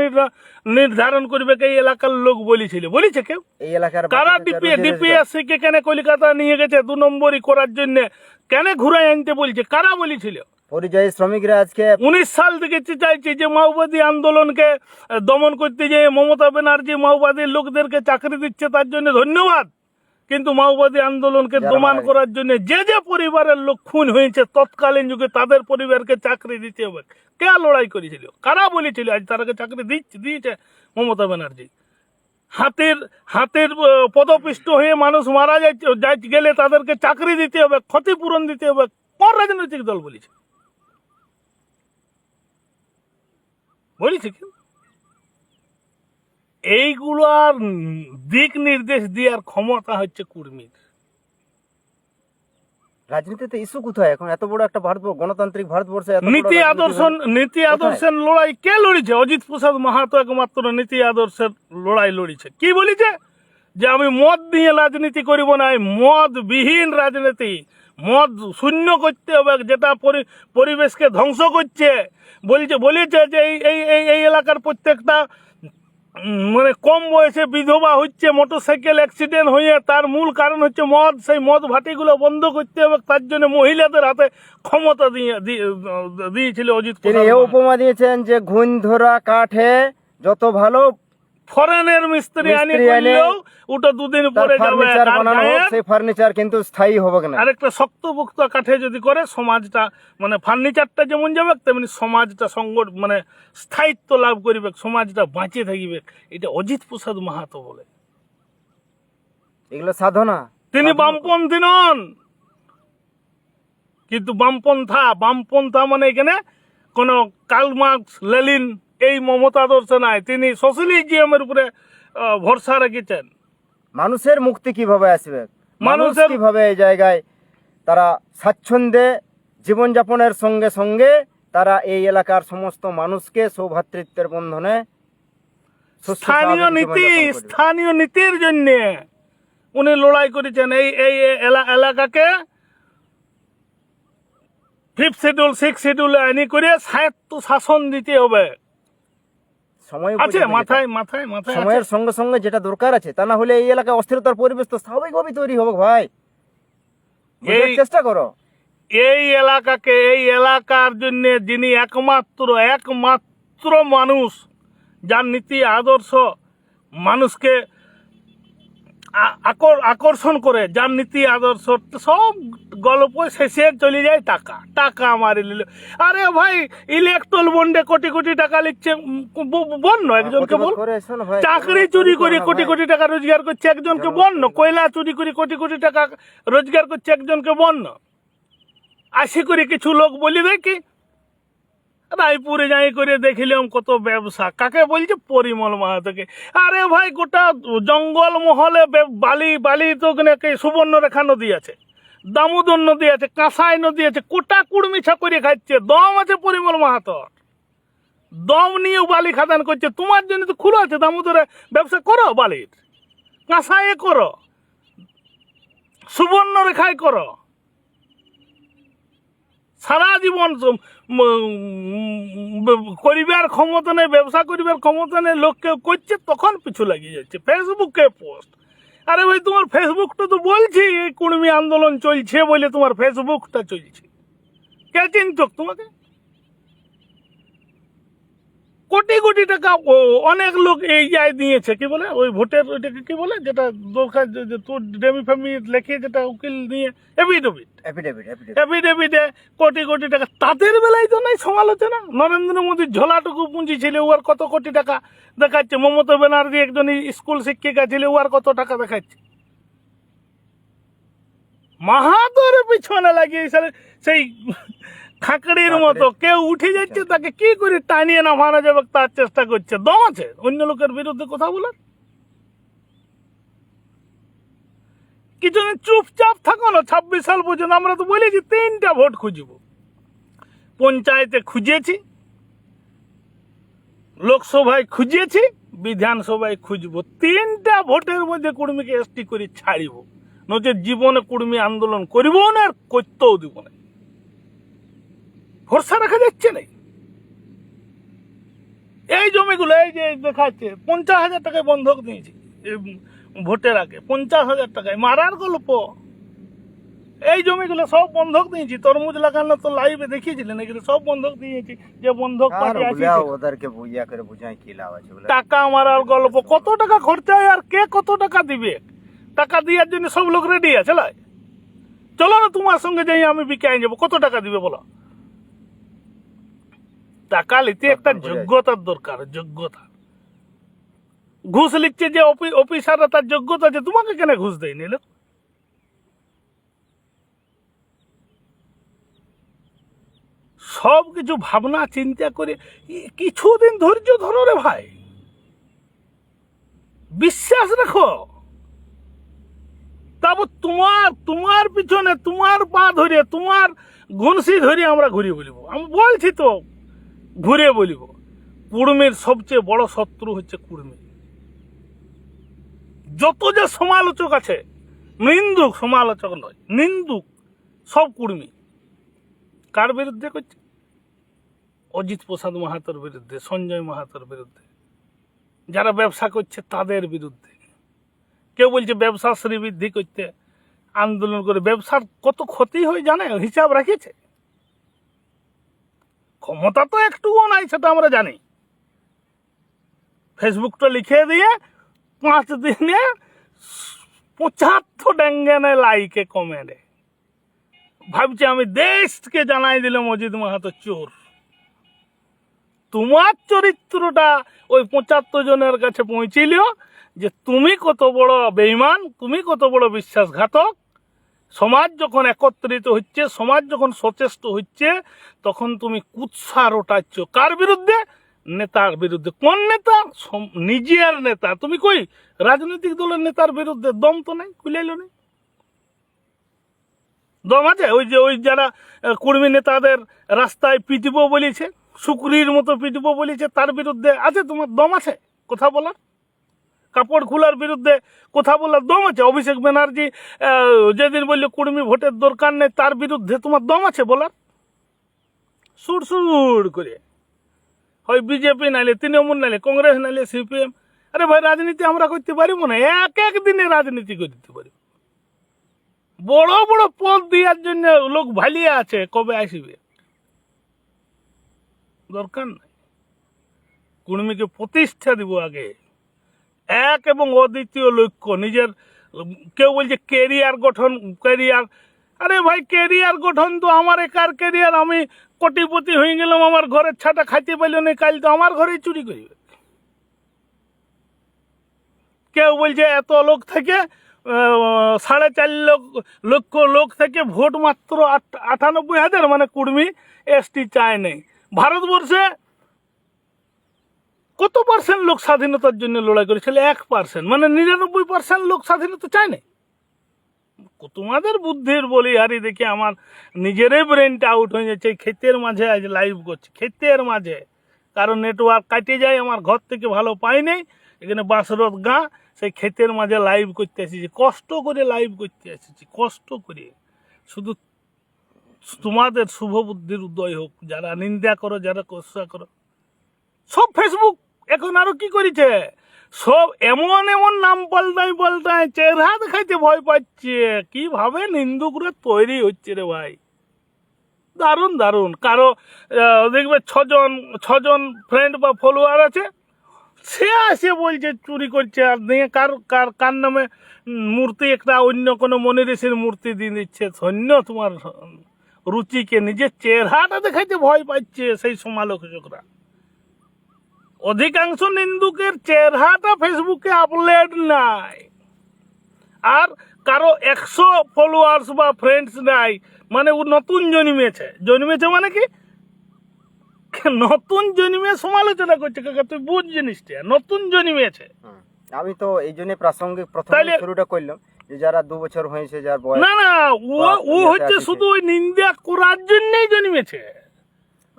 নির্ধারণ করবে এই এলাকার লোক বলেছে কেউ? এই এলাকার কারা বাকি রোজগার- ডিপিএসসি কে কেন কলকাতা নিয়ে গেছে 2 নম্বরই করার জন্য? কেন ঘুরাই আনতে বলছে? কারা বলেছিল? পরিযায়ী শ্রমিকরা আজকে 19 সাল থেকে চাইছে যে মাওবাদী আন্দোলনকে দমন করতে যে মমতা ব্যানার্জি মাওবাদী লোকদেরকে চাকরি দিচ্ছে, তার জন্য ধন্যবাদ। কিন্তু মাওবাদী আন্দোলনকে যারা দমন মারা করার জন্য যে পরিবারের লোক খুন হয়েছে তৎকালীন যুগে তাদের পরিবারকে চাকরি দিতে হবে। কে লড়াই করেছিল? কারা বলেছিল আজ তারাকে চাকরি দিয়েছে মমতা ব্যানার্জি? হাতের পদপিষ্ট হয়ে মানুষ মারা গেলে তাদেরকে চাকরি দিতে হবে, ক্ষতিপূরণ দিতে হবে। কোন রাজনৈতিক দল বলেছে? কি এইগুলার দিক নির্দেশ দেওয়ার ক্ষমতা হচ্ছে কুর্মীর। রাজনীতিতে ইস্যু কোথায় এখন? এত বড় একটা গণতান্ত্রিক ভারতবর্ষে এত বড় নীতি আদর্শের লড়াই কে লড়েছে? অজিত প্রসাদ মাহাতো একমাত্র নীতি আদর্শের লড়াই লড়েছে। কি বলেছে? যে আমি মদ নিয়ে রাজনীতি করিব না, মদবিহীন রাজনীতি, মদ শূন্য করতে হবে, যেটা পরিবেশকে ধ্বংস করছে। বলেছে যে এই এলাকার প্রত্যেকটা মানে কম বয়সে বিধবা হচ্ছে মোটরসাইকেল অ্যাক্সিডেন্ট হয়ে, তার মূল কারণ হচ্ছে মদ। সেই মদ ভাটিগুলো বন্ধ করতে হবে, তার জন্য মহিলাদের হাতে ক্ষমতা দিয়েছিল অজিত তিনি প্রসাদ এ মাহাতো। উপমা দিয়েছেন যে ঘুণ ধরা কাঠে যত ভালো ফরেনের মিস্ত্রি আনি মিস্ত্রি এনে করলেও ওটা 2 দিন তার পরে যাবে। ফার্নিচার আর বানানো হোক, গায়ের সেই ফার্নিচার কিন্তু স্থায়ী হবে না। আরেকটা শক্তপোক্ত কাঠে যদি করে সমাজটা, মানে ফার্নিচারটা যেমন যাবে তেমনি সমাজটা মানে স্থায়িত্ব লাভ করবে, সমাজটা বাঁচে থাকবে। এটা অজিত প্রসাদ মাহাতো বলে। এগুলো সাধনা। তিনি বামপন্থী নন, কিন্তু বামপন্থা মানে এখানে কোন কার্ল মার্কস, লেনিন এই মমতাদর্শ নাই। তিনি সোশ্যালিজমের উপরে ভরসা রেখেছেন। মানুষের মুক্তি কিভাবে আসবে? মানুষ মানুষের- কিভাবে এই জায়গায় তারা স্বাচ্ছন্দ্যে জীবনযাপনের সঙ্গে সঙ্গে তারা এই এলাকার সমস্ত মানুষকে সৌভ্রাতৃত্বের বন্ধনে সুস্থ স্থানীয় স্বাভাবিক নীতি, জীবনযাপন করবে। স্থানীয় নীতির জন্য উনি লড়াই করেছেন। এই এলাকাকে 5th শিডিউল 6th শিডিউল আইনি করে স্বায়ত্ত শাসন দিতে হবে। সময় আছে উপযোগী মাথায় যেটা। মাথায় মাথায় সময়ের আছে। সঙ্গে সঙ্গে যেটা দরকার আছে, তা না হলে এই এলাকায় অস্থিরতার পরিবেশ তো স্বাভাবিকভাবেই তৈরি হবে ভাই। বুঝার চেষ্টা করো। এই এলাকার জন্য যিনি একমাত্র মানুষ, যার নীতি আদর্শ মানুষকে আকর্ষণ করে, যার নীতি আদর্শ সব গল্প শেষে চলে যায় টাকা মারি নিল। আরে ভাই, ইলেকট্রল বন্ডে কোটি কোটি টাকা লিখছে, বন্য একজনকে বল। করে এসো না ভাই। চাকরি চুরি করে না কোটি ভাই। কোটি টাকা রোজগার করছে একজনকে বন্য। কয়লা চুরি করে কোটি কোটি টাকা রোজগার করছে একজনকে বন্য। আশি করে কিছু লোক বলি দেখি, রায়পুরে যাই করে দেখিলাম কত ব্যবসা। কাকে বলছে? পরিমল মাহাতোকে। আরে ভাই, গোটা জঙ্গল মহলে বালি তো নাকি সুবর্ণরেখা নদী আছে, দামোদর নদী আছে, কাঁসাই নদী আছে, কোটা কুড়মিছা করে খাচ্ছে। দম আছে পরিমল মাহাতোর, দম নিয়ে বালি খাদান করছে। তোমার জন্য তো খুলে আছে, দামোদরে ব্যবসা করো, বালির কাঁসাইয়ে করো, সুবর্ণরেখায় করো। সারা জীবন করিবার ক্ষমতা নেই, ব্যবসা করিবার ক্ষমতা নেই, লোক কেউ করছে তখন পিছু লাগিয়ে যাচ্ছে ফেসবুকে পোস্ট। আরে ভাই তোমার ফেসবুকটা তো বলছি এই কুর্মী আন্দোলন চলছে বলে তোমার ফেসবুকটা চলছে, কে চিনত তোমাকে? কোটি কোটি টাকা অনেক লোক এই দিয়েছে, কি বলে ওই ভোটের ওইটাকে কি বলে, যেটা দরকার যে তোর ডেমি ফেমি লেখে, যেটা উকিল নিয়ে এফিডেভিটে কোটি কোটি টাকা, তাদের বেলায় তো নাই সমালোচনা। নরেন্দ্র মোদীর ঝোলাটুকু পুঁজি ছিল, ওর কত কোটি টাকা দেখাচ্ছে। মমতা ব্যানার্জি একজন স্কুল শিক্ষিকা ছিল, ওর কত টাকা দেখাচ্ছে। মাহাতোর পিছনে লাগিয়ে সেই খাঁকড়ির মতো কেউ উঠে যাচ্ছে, তাকে কি করে টানিয়ে নামানো যাবে তার চেষ্টা করছে। দম আছে অন্য লোকের বিরুদ্ধে কথা বলার? কিছু চুপচাপ থাকো না। 26 সাল পর্যন্ত আমরা তো বলেছি 3টা ভোট খুঁজব। পঞ্চায়েতে খুঁজেছি, লোকসভায় খুঁজেছি, বিধানসভায় খুঁজবো। 3টা ভোটের মধ্যে কুর্মীকে এসটি করে ছাড়িব, নচে জীবনে কুর্মী আন্দোলন করিব না, আর করতেও দিব না। ভরসা রাখা যাচ্ছে না। এই জমিগুলো এই যে দেখাচ্ছে 50,000 টাকায় বন্ধক দিয়েছি ভোটের আগে, 50,000 টাকায় মারার গল্প। এই জমিগুলো সব বন্ধক দিয়েছি। তরমুজ লাগানো তো লাইভে দেখিয়েছিলেন, এগুলো সব বন্ধক দিয়েছি। যে বন্ধক ওদেরকে বুঝিয়া করে বুঝাই কি লাভ আছে? টাকা মারার গল্প। কত টাকা খরচা হয় আর কে কত টাকা দিবে? টাকা দেওয়ার জন্য সব লোক রেডি আছে। চলো না তোমার সঙ্গে যাই, আমি বিকায় যাবো। কত টাকা দিবে বলো? টাকা নিতে একটা যোগ্যতার দরকার, যোগ্যতা। ঘুষ লিখছে যে অফিসাররা, তার যোগ্যতা আছে। তোমাকে কেন ঘুষ দেয় নিল? সব কিছু ভাবনা চিন্তা করে কিছুদিন ধৈর্য ধরো রে ভাই, বিশ্বাস রাখো। তারপর তোমার পিছনে তোমার পা ধরে, তোমার গুনসি ধরে আমরা ঘুরে বলিব। আমি বলছি তো, ঘুরে বলিব কুর্মীর সবচেয়ে বড় শত্রু হচ্ছে কুর্মী। যত যে সমালোচক আছে, নিন্দুক, সমালোচক নয়, নিন্দুক, সব কুর্মী। কার বিরুদ্ধে করছে? অজিত প্রসাদ মাহাতোর বিরুদ্ধে, সঞ্জয় মাহাতোর বিরুদ্ধে। যারা ব্যবসা করছে তাদের বিরুদ্ধে। কেউ বলছে ব্যবসা শ্রীবৃদ্ধি করতে আন্দোলন করে। ব্যবসার কত ক্ষতি হয় জানে? হিসাব রাখেছে? ক্ষমতা তো একটুও নাই, সেটা আমরা জানি। ফেসবুকটা লিখে দিয়ে 5 দিনে 75 ডেঙ্গেনে লাইকে কমেন্টে ভাবছি আমি দেশকে জানাই দিলাম অজিত মাহাতো চোর। তোমার চরিত্রটা ওই 75 জনের কাছে পৌঁছিল যে তুমি কত বড় বেঈমান, তুমি কত বড় বিশ্বাসঘাতক। সমাজ যখন একত্রিত হচ্ছে, সমাজ যখন সচেষ্ট হচ্ছে, তখন তুমি কুৎসা রটাচ্ছ। কার বিরুদ্ধে? নেতার বিরুদ্ধে। কোন নেতা? নিজের নেতা। তুমি কই রাজনৈতিক দলের নেতার বিরুদ্ধে দম তো নেই, কুলাইলো নেই। দম আছে? ওই যারা কুর্মী নেতাদের রাস্তায় পিটিব বলেছে, শুকরির মতো পিটিব বলেছে, তার বিরুদ্ধে আছে তোমার দম আছে কথা বলার? কাপড় খোলার বিরুদ্ধে কথা বলার দম আছে? অভিষেক ব্যানার্জি যেদিন বললো কুর্মী ভোটের দরকার নেই, তার বিরুদ্ধে তোমার দম আছে বলার? সুর করে হয় বিজেপি, নাইলে তৃণমূল, নাইলে কংগ্রেস, নাইলে সিপিএম। আরে ভাই, রাজনীতি আমরা করতে পারিব না? এক দিনে রাজনীতি করতে পারিব। বড় বড় পদ দেওয়ার জন্য লোক ভালিয়ে আছে, কবে আসবে? দরকার নাই। কুর্মীকে প্রতিষ্ঠা দিব আগে। এক এবং অদ্বিতীয় লক্ষ্য নিজের। কেউ বলছে কেরিয়ার গঠন, কেরিয়ার। আরে ভাই, কেরিয়ার গঠন তো আমার একার কেরিয়ার। আমি কোটিপতি হয়ে গেলাম, আমার ঘরের ছাটা খাইতে পাইল না, কাল তো আমার ঘরেই চুরি করবে। কেউ বলছে এত লোক থেকে 4.5 লক্ষ লোক থেকে ভোট মাত্র 98,000, মানে কুর্মী এসটি চায় নেই। ভারতবর্ষে কত পার্সেন্ট লোক স্বাধীনতার জন্য লড়াই করেছিল? 1%, মানে 99% লোক স্বাধীনতা চায় না। তোমাদের বুদ্ধির বলি হারি দেখে আমার নিজেরই ব্রেনটা আউট হয়ে যাচ্ছে। ক্ষেতের মাঝে আজ লাইভ করছি, ক্ষেতের মাঝে, কারণ নেটওয়ার্ক কাটে যায়। আমার ঘর থেকে ভালো পাই নেই, এখানে বাঁশরত গাঁ, সেই ক্ষেতের মাঝে লাইভ করতে এসেছি। কষ্ট করে লাইভ করতে এসেছি, কষ্ট করে। শুধু তোমাদের শুভ বুদ্ধির উদয় হোক, যারা নিন্দা করো, যারা কষা করো। সব ফেসবুক এখন আরো কি করেছে, সব এমন এমন নাম পাল্টায় চেহারা দেখাইতে ভয় পাচ্ছে। কিভাবে নিন্দুকরা তৈরি হচ্ছে রে ভাই, দারুণ দারুণ। কারো দেখবে ছজন ফ্রেন্ড বা ফলোয়ার আছে, সে আসে বলছে চুরি করছে, আর দিয়ে কার নামে মূর্তি একটা অন্য কোনো মনি ঋষির মূর্তি দিয়ে দিচ্ছে। ধন্য তোমার রুচিকে, নিজের চেহারাটা দেখাইতে ভয় পাচ্ছে সেই সমালোচকরা। অধিকাংশ নিন্দুকের চেহারাটা ফেসবুকে আপলোড নাই, আর কারো 100 ফলোয়ার্স বা ফ্রেন্ডস নাই, মানে ও নতুন জন্মেছে মানে কি নতুন জন্মে সমালোচনা করছে। কাকা তুই বুঝ জিনিসটা, নতুন জন্মেছে। আমি তো এই জন্য প্রাসঙ্গিক প্রথম তাইলে- শুরুটা করলাম যে যারা 2 বছর হয়েছে, যার বয়স না ও বা হচ্ছে আছে। শুধু ওই নিন্দা করার জন্যই জন্মেছে,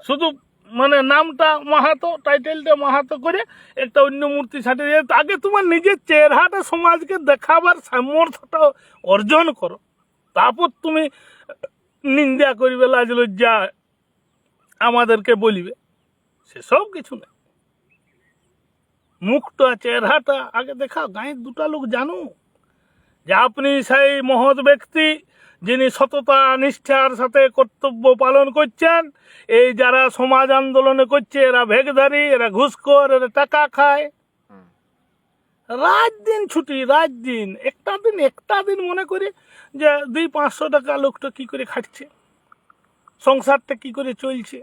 শুধু মানে নামটা মাহাতো, টাইটেলটা মাহাতো করে একটা অন্য মূর্তি ছাটিয়ে দিয়ে আগে তোমার নিজের চেহারাটা সমাজকে দেখাবার সামর্থ্যটা অর্জন করো, তারপর তুমি নিন্দা করিবে, লাজ লজ্জা আমাদেরকে বলিবে, সেসব কিছু না। মুখটা চেহারাটা আগে দেখাও, গাঁয়ের দুটা লোক জানো যে আপনি সেই মহৎ ব্যক্তি যিনি সততা নিষ্ঠার সাথে কর্তব্য পালন করছেন। এই যারা সমাজ আন্দোলনে করছে এরা ভেগধারী, এরা ঘুষখোর, এরা টাকা খায়। হুম। রাত দিন ছুটি, রাত দিন একটা দিন মনে করি যে 200-500 টাকা লোকটা কি করে খাটছে, সংসারটা কি করে চলছে।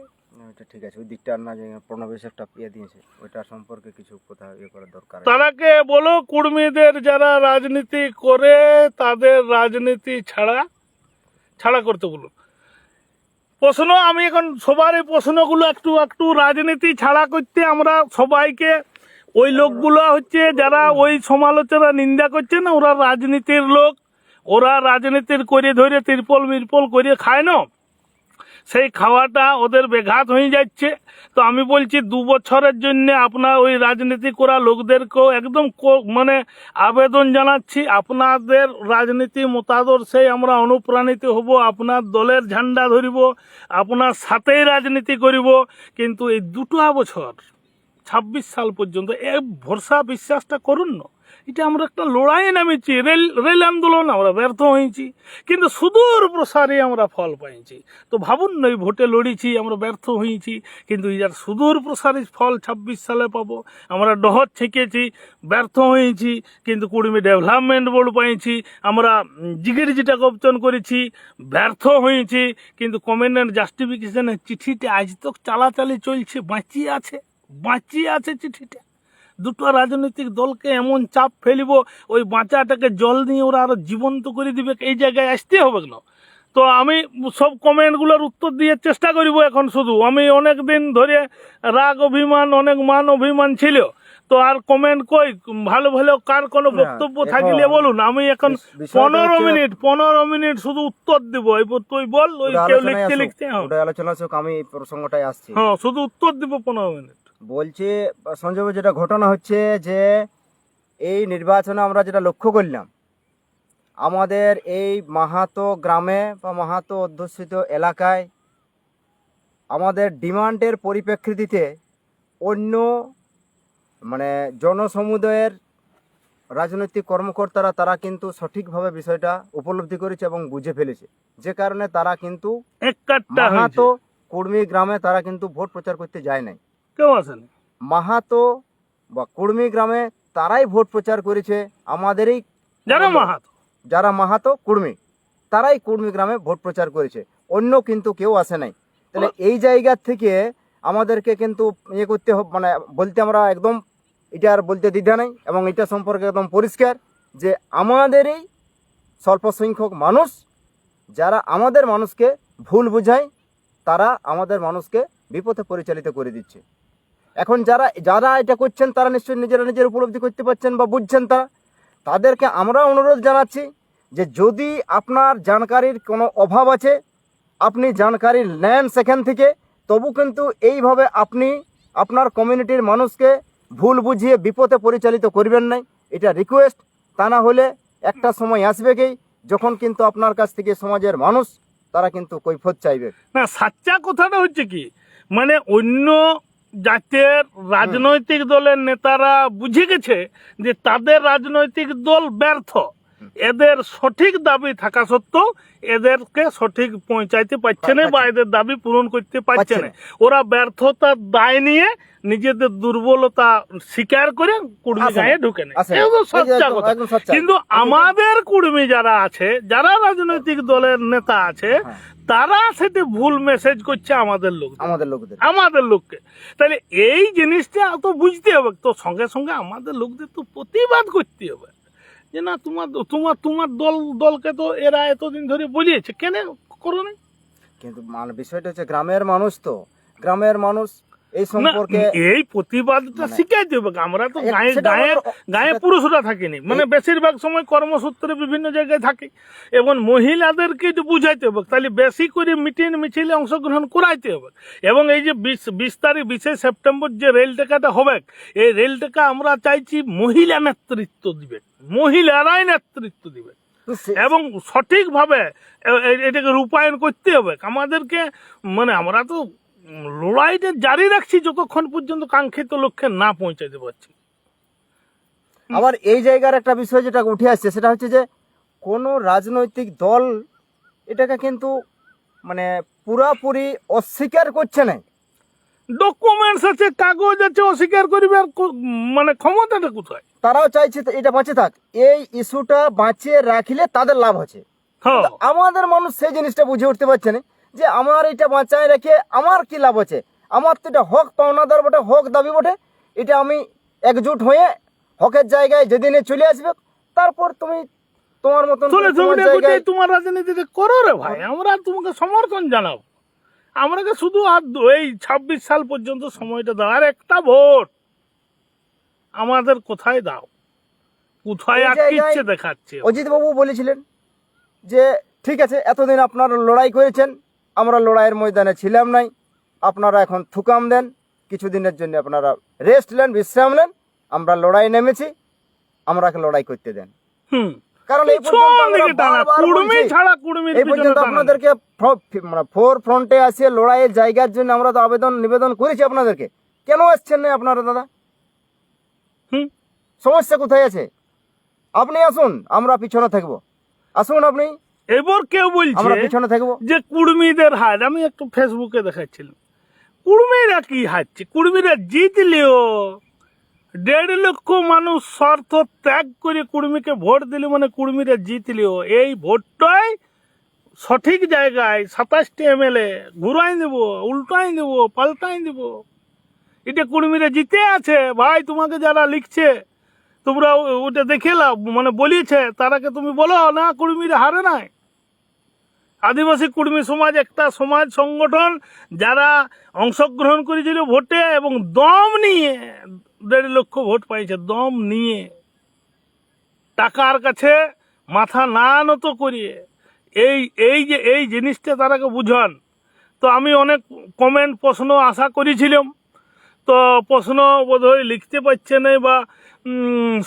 ওইটা ঠিক আছে, ওই দিকটা আর না, যে প্রণবেশ একটা দিয়েছে ওইটা সম্পর্কে কিছু কথা করার দরকার আছে। তারাকে বলো কুর্মীদের যারা রাজনীতি করে তাদের রাজনীতি ছাড়া করতে বলো। প্রশ্ন আমি এখন সবার এই প্রশ্নগুলো একটু রাজনীতি ছাড়া করতে আমরা সবাইকে, ওই লোকগুলো হচ্ছে যারা ওই সমালোচনা নিন্দা করছে না, ওরা রাজনীতির লোক, ওরা রাজনীতির করে ধরে তিরপল মিরপল করে খায় না, সেই খাওয়াটা ওদের বেঘাত হয়ে যাচ্ছে। তো আমি বলছি 2 বছরের জন্য আপনার ওই রাজনীতি করা লোকদেরকেও একদম মানে আবেদন জানাচ্ছি, আপনাদের রাজনীতি মতাদর্শে আমরা অনুপ্রাণিত হব, আপনার দলের ঝান্ডা ধরিব, আপনার সাথেই রাজনীতি করিব। কিন্তু এই 2টা বছর 26 সাল পর্যন্ত এই ভরসা বিশ্বাসটা করুন না। এটা আমরা একটা লড়াইয়ে নামেছি, রেল আন্দোলন, আমরা ব্যর্থ হয়েছি, কিন্তু সুদূর প্রসারে আমরা ফল পাইছি। তো ভাবুন না, এই ভোটে লড়েছি, আমরা ব্যর্থ হয়েছি, কিন্তু এর সুদূর প্রসারী ফল 26 সালে পাবো। আমরা ডহর ছেঁকেছি, ব্যর্থ হয়েছি, কিন্তু কুড়মি ডেভেলপমেন্ট বোর্ড পাইছি। আমরা জিগির যেটা অর্জন করেছি, ব্যর্থ হয়েছি, কিন্তু কমেন্ট অ্যান্ড জাস্টিফিকেশনের চিঠিটা আজ তক চালাচালি চলছে, বাঁচিয়ে আছে চিঠিটা। 2টো রাজনৈতিক দলকে এমন চাপ ফেলিব, ওই বাঁচাটাকে জল দিয়ে ওরা আরো জীবন্ত করে দিবে, এই জায়গায় আসতে হবে না। তো আমি সব কমেন্টগুলোর উত্তর দিয়ে চেষ্টা করিব। এখন শুধু আমি অনেক দিন ধরে রাগ অভিমান, অনেক মান অভিমান ছিল, তো আর কমেন্ট কই ভালো কার কোনো না, বক্তব্য এখন থাকলে বলুন। আমি এখন বিষয়টা 15 মিনিট শুধু উত্তর দিব, এরপর তুই বল, ওই ওটা কেউ আলোচনায় লিখতে হ্যাঁ ওটা আলোচনা হোক, আমি এই প্রসঙ্গটাই আসছি। হ্যাঁ শুধু উত্তর দিব 15 মিনিট। বলছি সঞ্জয় ভাই, যেটা ঘটনা হচ্ছে যে এই নির্বাচনে আমরা যেটা লক্ষ্য করলাম, আমাদের এই মাহাতো গ্রামে বা মাহাতো অধ্যুষিত এলাকায় আমাদের ডিমান্ডের পরিপ্রেক্ষিতে অন্য মানে জনসমুদায়ের রাজনৈতিক কর্মকর্তারা তারা কিন্তু সঠিকভাবে বিষয়টা উপলব্ধি করেছে এবং বুঝে ফেলেছে, যে কারণে তারা কিন্তু এক কাটটা মাহাতো হয়েছে, কুর্মি গ্রামে তারা কিন্তু ভোট প্রচার করতে যায় নাই। কেউ আসেনি। মাহাতো বা কুর্মি গ্রামে তারাই ভোট প্রচার করেছে, আমাদেরই যারা মাহাতো কুর্মি, তারাই কুর্মি গ্রামে ভোট প্রচার করেছে, অন্য কিন্তু কেউ আসে নাই। তাহলে এই জায়গা থেকে আমাদেরকে কিন্তু করতে হবে, মানে বলতে আমরা একদম এটা আর বলতে দ্বিধা নেই, এবং এটা সম্পর্কে একদম পরিষ্কার যে আমাদেরই স্বল্প সংখ্যক মানুষ যারা আমাদের মানুষকে ভুল বোঝায়, তারা আমাদের মানুষকে বিপথে পরিচালিত করে দিচ্ছে। এখন যারা এটা করছেন তারা নিশ্চয়ই নিজের উপলব্ধি করতে পারছেন বা বুঝছেন, তাদেরকে আমরা অনুরোধ জানাচ্ছি যে যদি আপনার জানকারির কোনো অভাব আছে, আপনি জানকারি নেন সেখান থেকে, তবু কিন্তু এইভাবে আপনি আপনার কমিউনিটির মানুষকে ভুল বুঝিয়ে বিপথে পরিচালিত করবেন না, এটা রিকোয়েস্ট। তা না হলে একটা সময় আসবে যখন কিন্তু আপনার কাছ থেকে সমাজের মানুষ তারা কিন্তু কৈফত চাইবে। না, সাচ্চা কথাটা হচ্ছে কি, মানে অন্য জাতের রাজনৈতিক দলের নেতারা বুঝে গেছে যে তাদের রাজনৈতিক দল ব্যর্থ, এদের সঠিক দাবি থাকা সত্ত্বেও এদেরকে সঠিক পৌঁছাইতে পারছে না বা এদের দাবি পূরণ করতে পারছে না। ওরা ব্যর্থতার দায় নিয়ে নিজেদের দুর্বলতা স্বীকার করে কুর্মী গায়ে ঢুকে নেয়। আসলে এগুলো এই যে সচ্চা একদম- কথা। একদম সচ্চা। কিন্তু আমাদের কুর্মী যারা আছে, যারা রাজনৈতিক দলের নেতা আছে, তারা সেটা ভুল মেসেজ করছে আমাদের লোক, আমাদের লোককে। তাহলে এই জিনিসটা তো বুঝতে হবে, তো সঙ্গে সঙ্গে আমাদের লোকদের তো প্রতিবাদ করতে হবে যে না, তোমার তোমার তোমার দলকে তো এরা এতদিন ধরে বলিয়েছে, কেন করো না? কিন্তু বিষয়টা হচ্ছে গ্রামের মানুষ, তো গ্রামের মানুষ এই সম্পর্কে এই প্রতিবাদটা শিখাইতে হবে। আমরা তো গায়ে সেটা গায়ে গায়ে পুরুষরা থাকিনি, মানে বেশিরভাগ সময় কর্মসূত্রে বিভিন্ন জায়গায় থাকি, এবং মহিলাদেরকে একটু বুঝাইতে হবে। তাহলে বেশি করে মিটিং মিছিলে অংশগ্রহণ করাইতে হবে। এবং এই যে 20 সেপ্টেম্বর যে রেল টেকাটা হবে, এই রেল টেকা আমরা চাইছি মহিলা নেতৃত্ব দিবে, মহিলারাই নেতৃত্ব দিবে এবং সঠিকভাবে এটাকে রূপায়ণ করতে হবে আমাদেরকে। মানে আমরা তো লড়াইটা জারি রাখছি যতক্ষণ পর্যন্ত কাঙ্ক্ষিত লক্ষ্যে না পৌঁছাতে পারছি। আবার এই জায়গার একটা বিষয় যেটা উঠে আসছে, সেটা হচ্ছে যে কোন রাজনৈতিক দল এটাকে কিন্তু মানে পুরাপুরি অস্বীকার করছে না। ডকুমেন্টস আছে, কাগজ আছে, অস্বীকার করিবে আর মানে ক্ষমতাটা কোথায়? তারাও চাইছে এটা বাঁচে থাক, এই ইস্যুটা বাঁচিয়ে রাখলে তাদের লাভ হচ্ছে। হ্যাঁ, আমাদের মানুষ সেই জিনিসটা বুঝে উঠতে পারছে না যে আমার এটা বাঁচায় রেখে আমার কি লাভ আছে। আমার তো এটা হক পাওনাদার বটে, হক দাবি বটে, এটা আমি একজুট হয়ে হকের জায়গায় যেদিনে চলে আসবে, তারপর তুমি তোমার মতন করে তোমার জায়গায় তোমার রাজনীতিতে করো রে ভাই, আমরা তোমাকে সমর্থন জানাবো। আমাকে শুধু আর এই 26 সাল পর্যন্ত সময়টা দাও, আর একটা ভোট আমাদের কোথায় দাও, কোথায় এই আটকিচ্ছে জায়গায় দেখাচ্ছে। অজিত বাবু বলেছিলেন যে ঠিক আছে, এতদিন আপনারা লড়াই করেছেন, আমরা লড়াইয়ের ময়দানে ছিলাম নাই, আপনারা এখন থুকাম দেন, কিছুদিনের জন্য আপনারা রেস্ট নেন, বিশ্রাম নেন, আমরা লড়াই নেমেছি, আমরাকে লড়াই করতে দেন। কারণ এই পর্যন্ত আমরা বারবার বলছি, এই পর্যন্ত আপনাদেরকে মানে ফোর ফ্রন্টে আসে লড়াইয়ের জায়গার জন্য আমরা তো নিবেদন করেছি আপনাদেরকে, কেন আসছেন না আপনারা দাদা? সমস্যা কোথায় আছে? আপনি আসুন, আমরা পিছনে থাকবো, আসুন আপনি, এবার কেউ আমরা বলছে পিছনে থাকবো। যে কুর্মীদের হার, আমি একটু ফেসবুকে দেখাচ্ছিলাম, কুর্মীরা কি হারছে, কুর্মীরা জিতলেও 1.5 লক্ষ মানুষ স্বার্থ ত্যাগ করে কুর্মীকে ভোট দিলে মানে কুর্মীরা জিতলেও এই ভোটটাই সঠিক জায়গায় 27টি MLA ঘুরাই দেব, উল্টাই দেব, পাল্টাই দেব, এটা কুর্মীরা জিতে আছে। ভাই তোমাকে যারা লিখছে তোমরা ওটা দেখে লাও, মানে বলিয়েছে তারাকে তুমি বলো না কুর্মীরা হারে নাই। আদিবাসী কুর্মী সমাজ একটা সমাজ সংগঠন যারা অংশগ্রহণ করেছিল ভোটে এবং দম নিয়ে 1.5 লক্ষ ভোট পাইছে, দম নিয়ে, টাকার কাছে মাথা না নত করিয়ে। এই জিনিসটা তারাকে বুঝান। তো আমি অনেক কমেন্ট প্রশ্ন আশা করেছিলাম, তো প্রশ্ন বোধহয় লিখতে পারছে না বা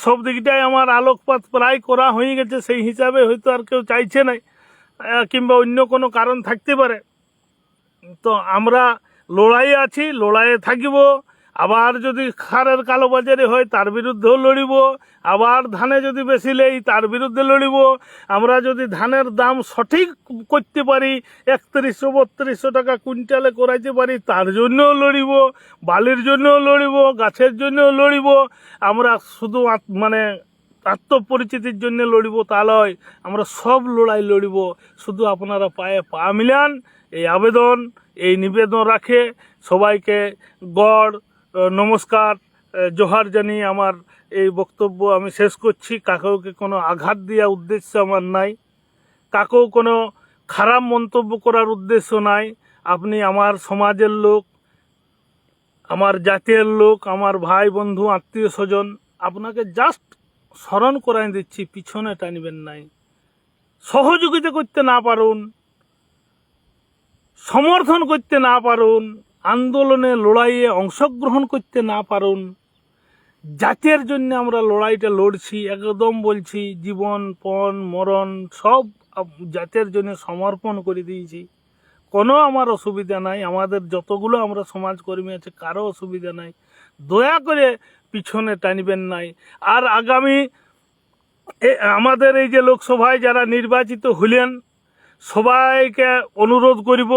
সব দিকটাই আমার আলোকপাত প্রায় করা হয়ে গেছে, সেই হিসাবে হয়তো আর কেউ চাইছে না, কিংবা অন্য কোনো কারণ থাকতে পারে। তো আমরা লড়াইয়ে আছি, লড়াইয়ে থাকিব। আবার যদি সারের কালোবাজারি হয় তার বিরুদ্ধেও লড়িব, আবার ধানে যদি বেশি লেই তার বিরুদ্ধে লড়িব। আমরা যদি ধানের দাম সঠিক করতে পারি, 3100-3200 টাকা কুইন্টালে করাইতে পারি, তার জন্যও লড়িব, বালির জন্যও লড়িব, গাছের জন্যও লড়িব। আমরা শুধু মানে আত্মপরিচিতির জন্য লড়িব তা নয়, আমরা সব লড়াই লড়িব। শুধু আপনারা পায়ে পা মিলান, এই আবেদন, এই নিবেদন রাখে সবাইকে গড় নমস্কার, জোহার জানিয়ে আমার এই বক্তব্য আমি শেষ করছি। কাকেওকে কোনো আঘাত দেওয়ার উদ্দেশ্য আমার নাই, কাকেও কোনো খারাপ মন্তব্য করার উদ্দেশ্য নাই। আপনি আমার সমাজের লোক, আমার জাতীয় লোক, আমার ভাই বন্ধু আত্মীয় স্বজন, আপনাকে জাস্ট স্মরণ করাই দিচ্ছি, পিছনে টানবেন নাই। সহযোগিতা করতে না পারুন, সমর্থন করতে না পারুন, আন্দোলনে লড়াইয়ে অংশগ্রহণ করতে না পারুন, জাতের জন্য আমরা লড়াইটা লড়ছি, একদম বলছি জীবন পণ মরণ সব জাতের জন্য সমর্পণ করে দিয়েছি। কোনো আমার অসুবিধা নাই, আমাদের যতগুলো আমরা সমাজকর্মী আছে কারো অসুবিধা নাই, দয়া করে পিছনে টানবেন নাই। আর আগামী আমাদের এই যে লোকসভায় যারা নির্বাচিত হলেন সবাইকে অনুরোধ করিব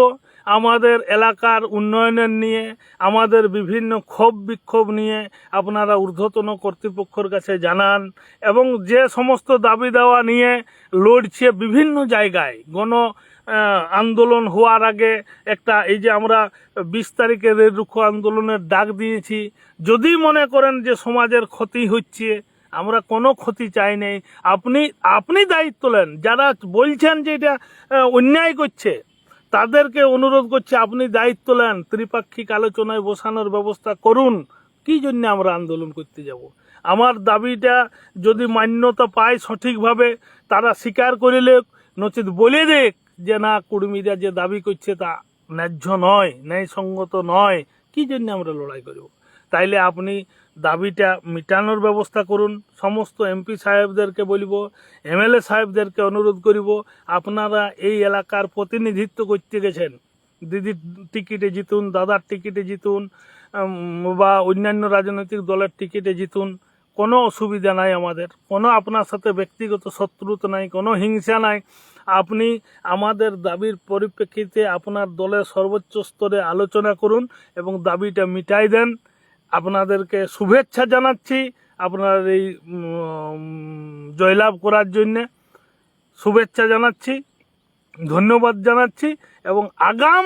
আমাদের এলাকার উন্নয়নের নিয়ে, আমাদের বিভিন্ন ক্ষোভ বিক্ষোভ নিয়ে আপনারা ঊর্ধ্বতন কর্তৃপক্ষের কাছে জানান, এবং যে সমস্ত দাবি দেওয়া নিয়ে লড়ছে বিভিন্ন জায়গায় আন্দোলন হওয়ার আগে একটা এই যে আমরা 20 তারিখে রেল রুখো আন্দোলনের ডাক দিয়েছি। যদি মনে করেন যে সমাজের ক্ষতি হচ্ছে, আমরা কোনো ক্ষতি চাই নাই, আপনি দায়িত্ব নেন। যারা বলছেন যে এটা অন্যায় করছে তাদেরকে অনুরোধ করছে আপনি দায়িত্ব নেন, ত্রিপাক্ষিক আলোচনায় বসানোর ব্যবস্থা করুন। কি জন্য আমরা আন্দোলন করতে যাব? আমার দাবিটা যদি মান্যতা পায় সঠিকভাবে, তারা স্বীকার করিলে, নচিত বলে দেখ যে না কুর্মীরা যে দাবি করছে তা ন্যায্য নয়, ন্যায়সঙ্গত নয়, কি জন্য আমরা লড়াই করব? তাইলে আপনি দাবিটা মিটানোর ব্যবস্থা করুন। সমস্ত এমপি সাহেবদেরকে বলিব, এমএলএ সাহেবদেরকে অনুরোধ করিব, আপনারা এই এলাকার প্রতিনিধিত্ব করতে গেছেন, দিদির টিকিটে জিতুন, দাদার টিকিটে জিতুন, বা অন্যান্য রাজনৈতিক দলের টিকিটে জিতুন, কোনো অসুবিধা নাই আমাদের, কোনো আপনার সাথে ব্যক্তিগত শত্রুতা নাই, কোনো হিংসা নাই। আপনি আমাদের দাবির পরিপ্রেক্ষিতে আপনার দলের সর্বোচ্চ স্তরে আলোচনা করুন এবং দাবিটা মিটাই দেন। আপনাদেরকে শুভেচ্ছা জানাচ্ছি আপনার এই জয়লাভ করার জন্যে, শুভেচ্ছা জানাচ্ছি, ধন্যবাদ জানাচ্ছি, এবং আগাম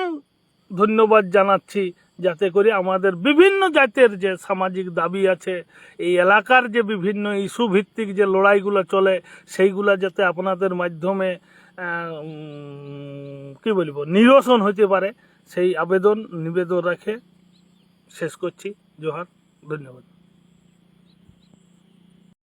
ধন্যবাদ জানাচ্ছি যাতে করে আমাদের বিভিন্ন জাতের যে সামাজিক দাবি আছে, এই এলাকার যে বিভিন্ন ইস্যু ভিত্তিক যে লড়াইগুলো চলে, সেইগুলা যাতে আপনাদের মাধ্যমে কি বলবো নিরসন হতে পারে, সেই নিবেদন রেখে শেষ করছি। জোহার, ধন্যবাদ।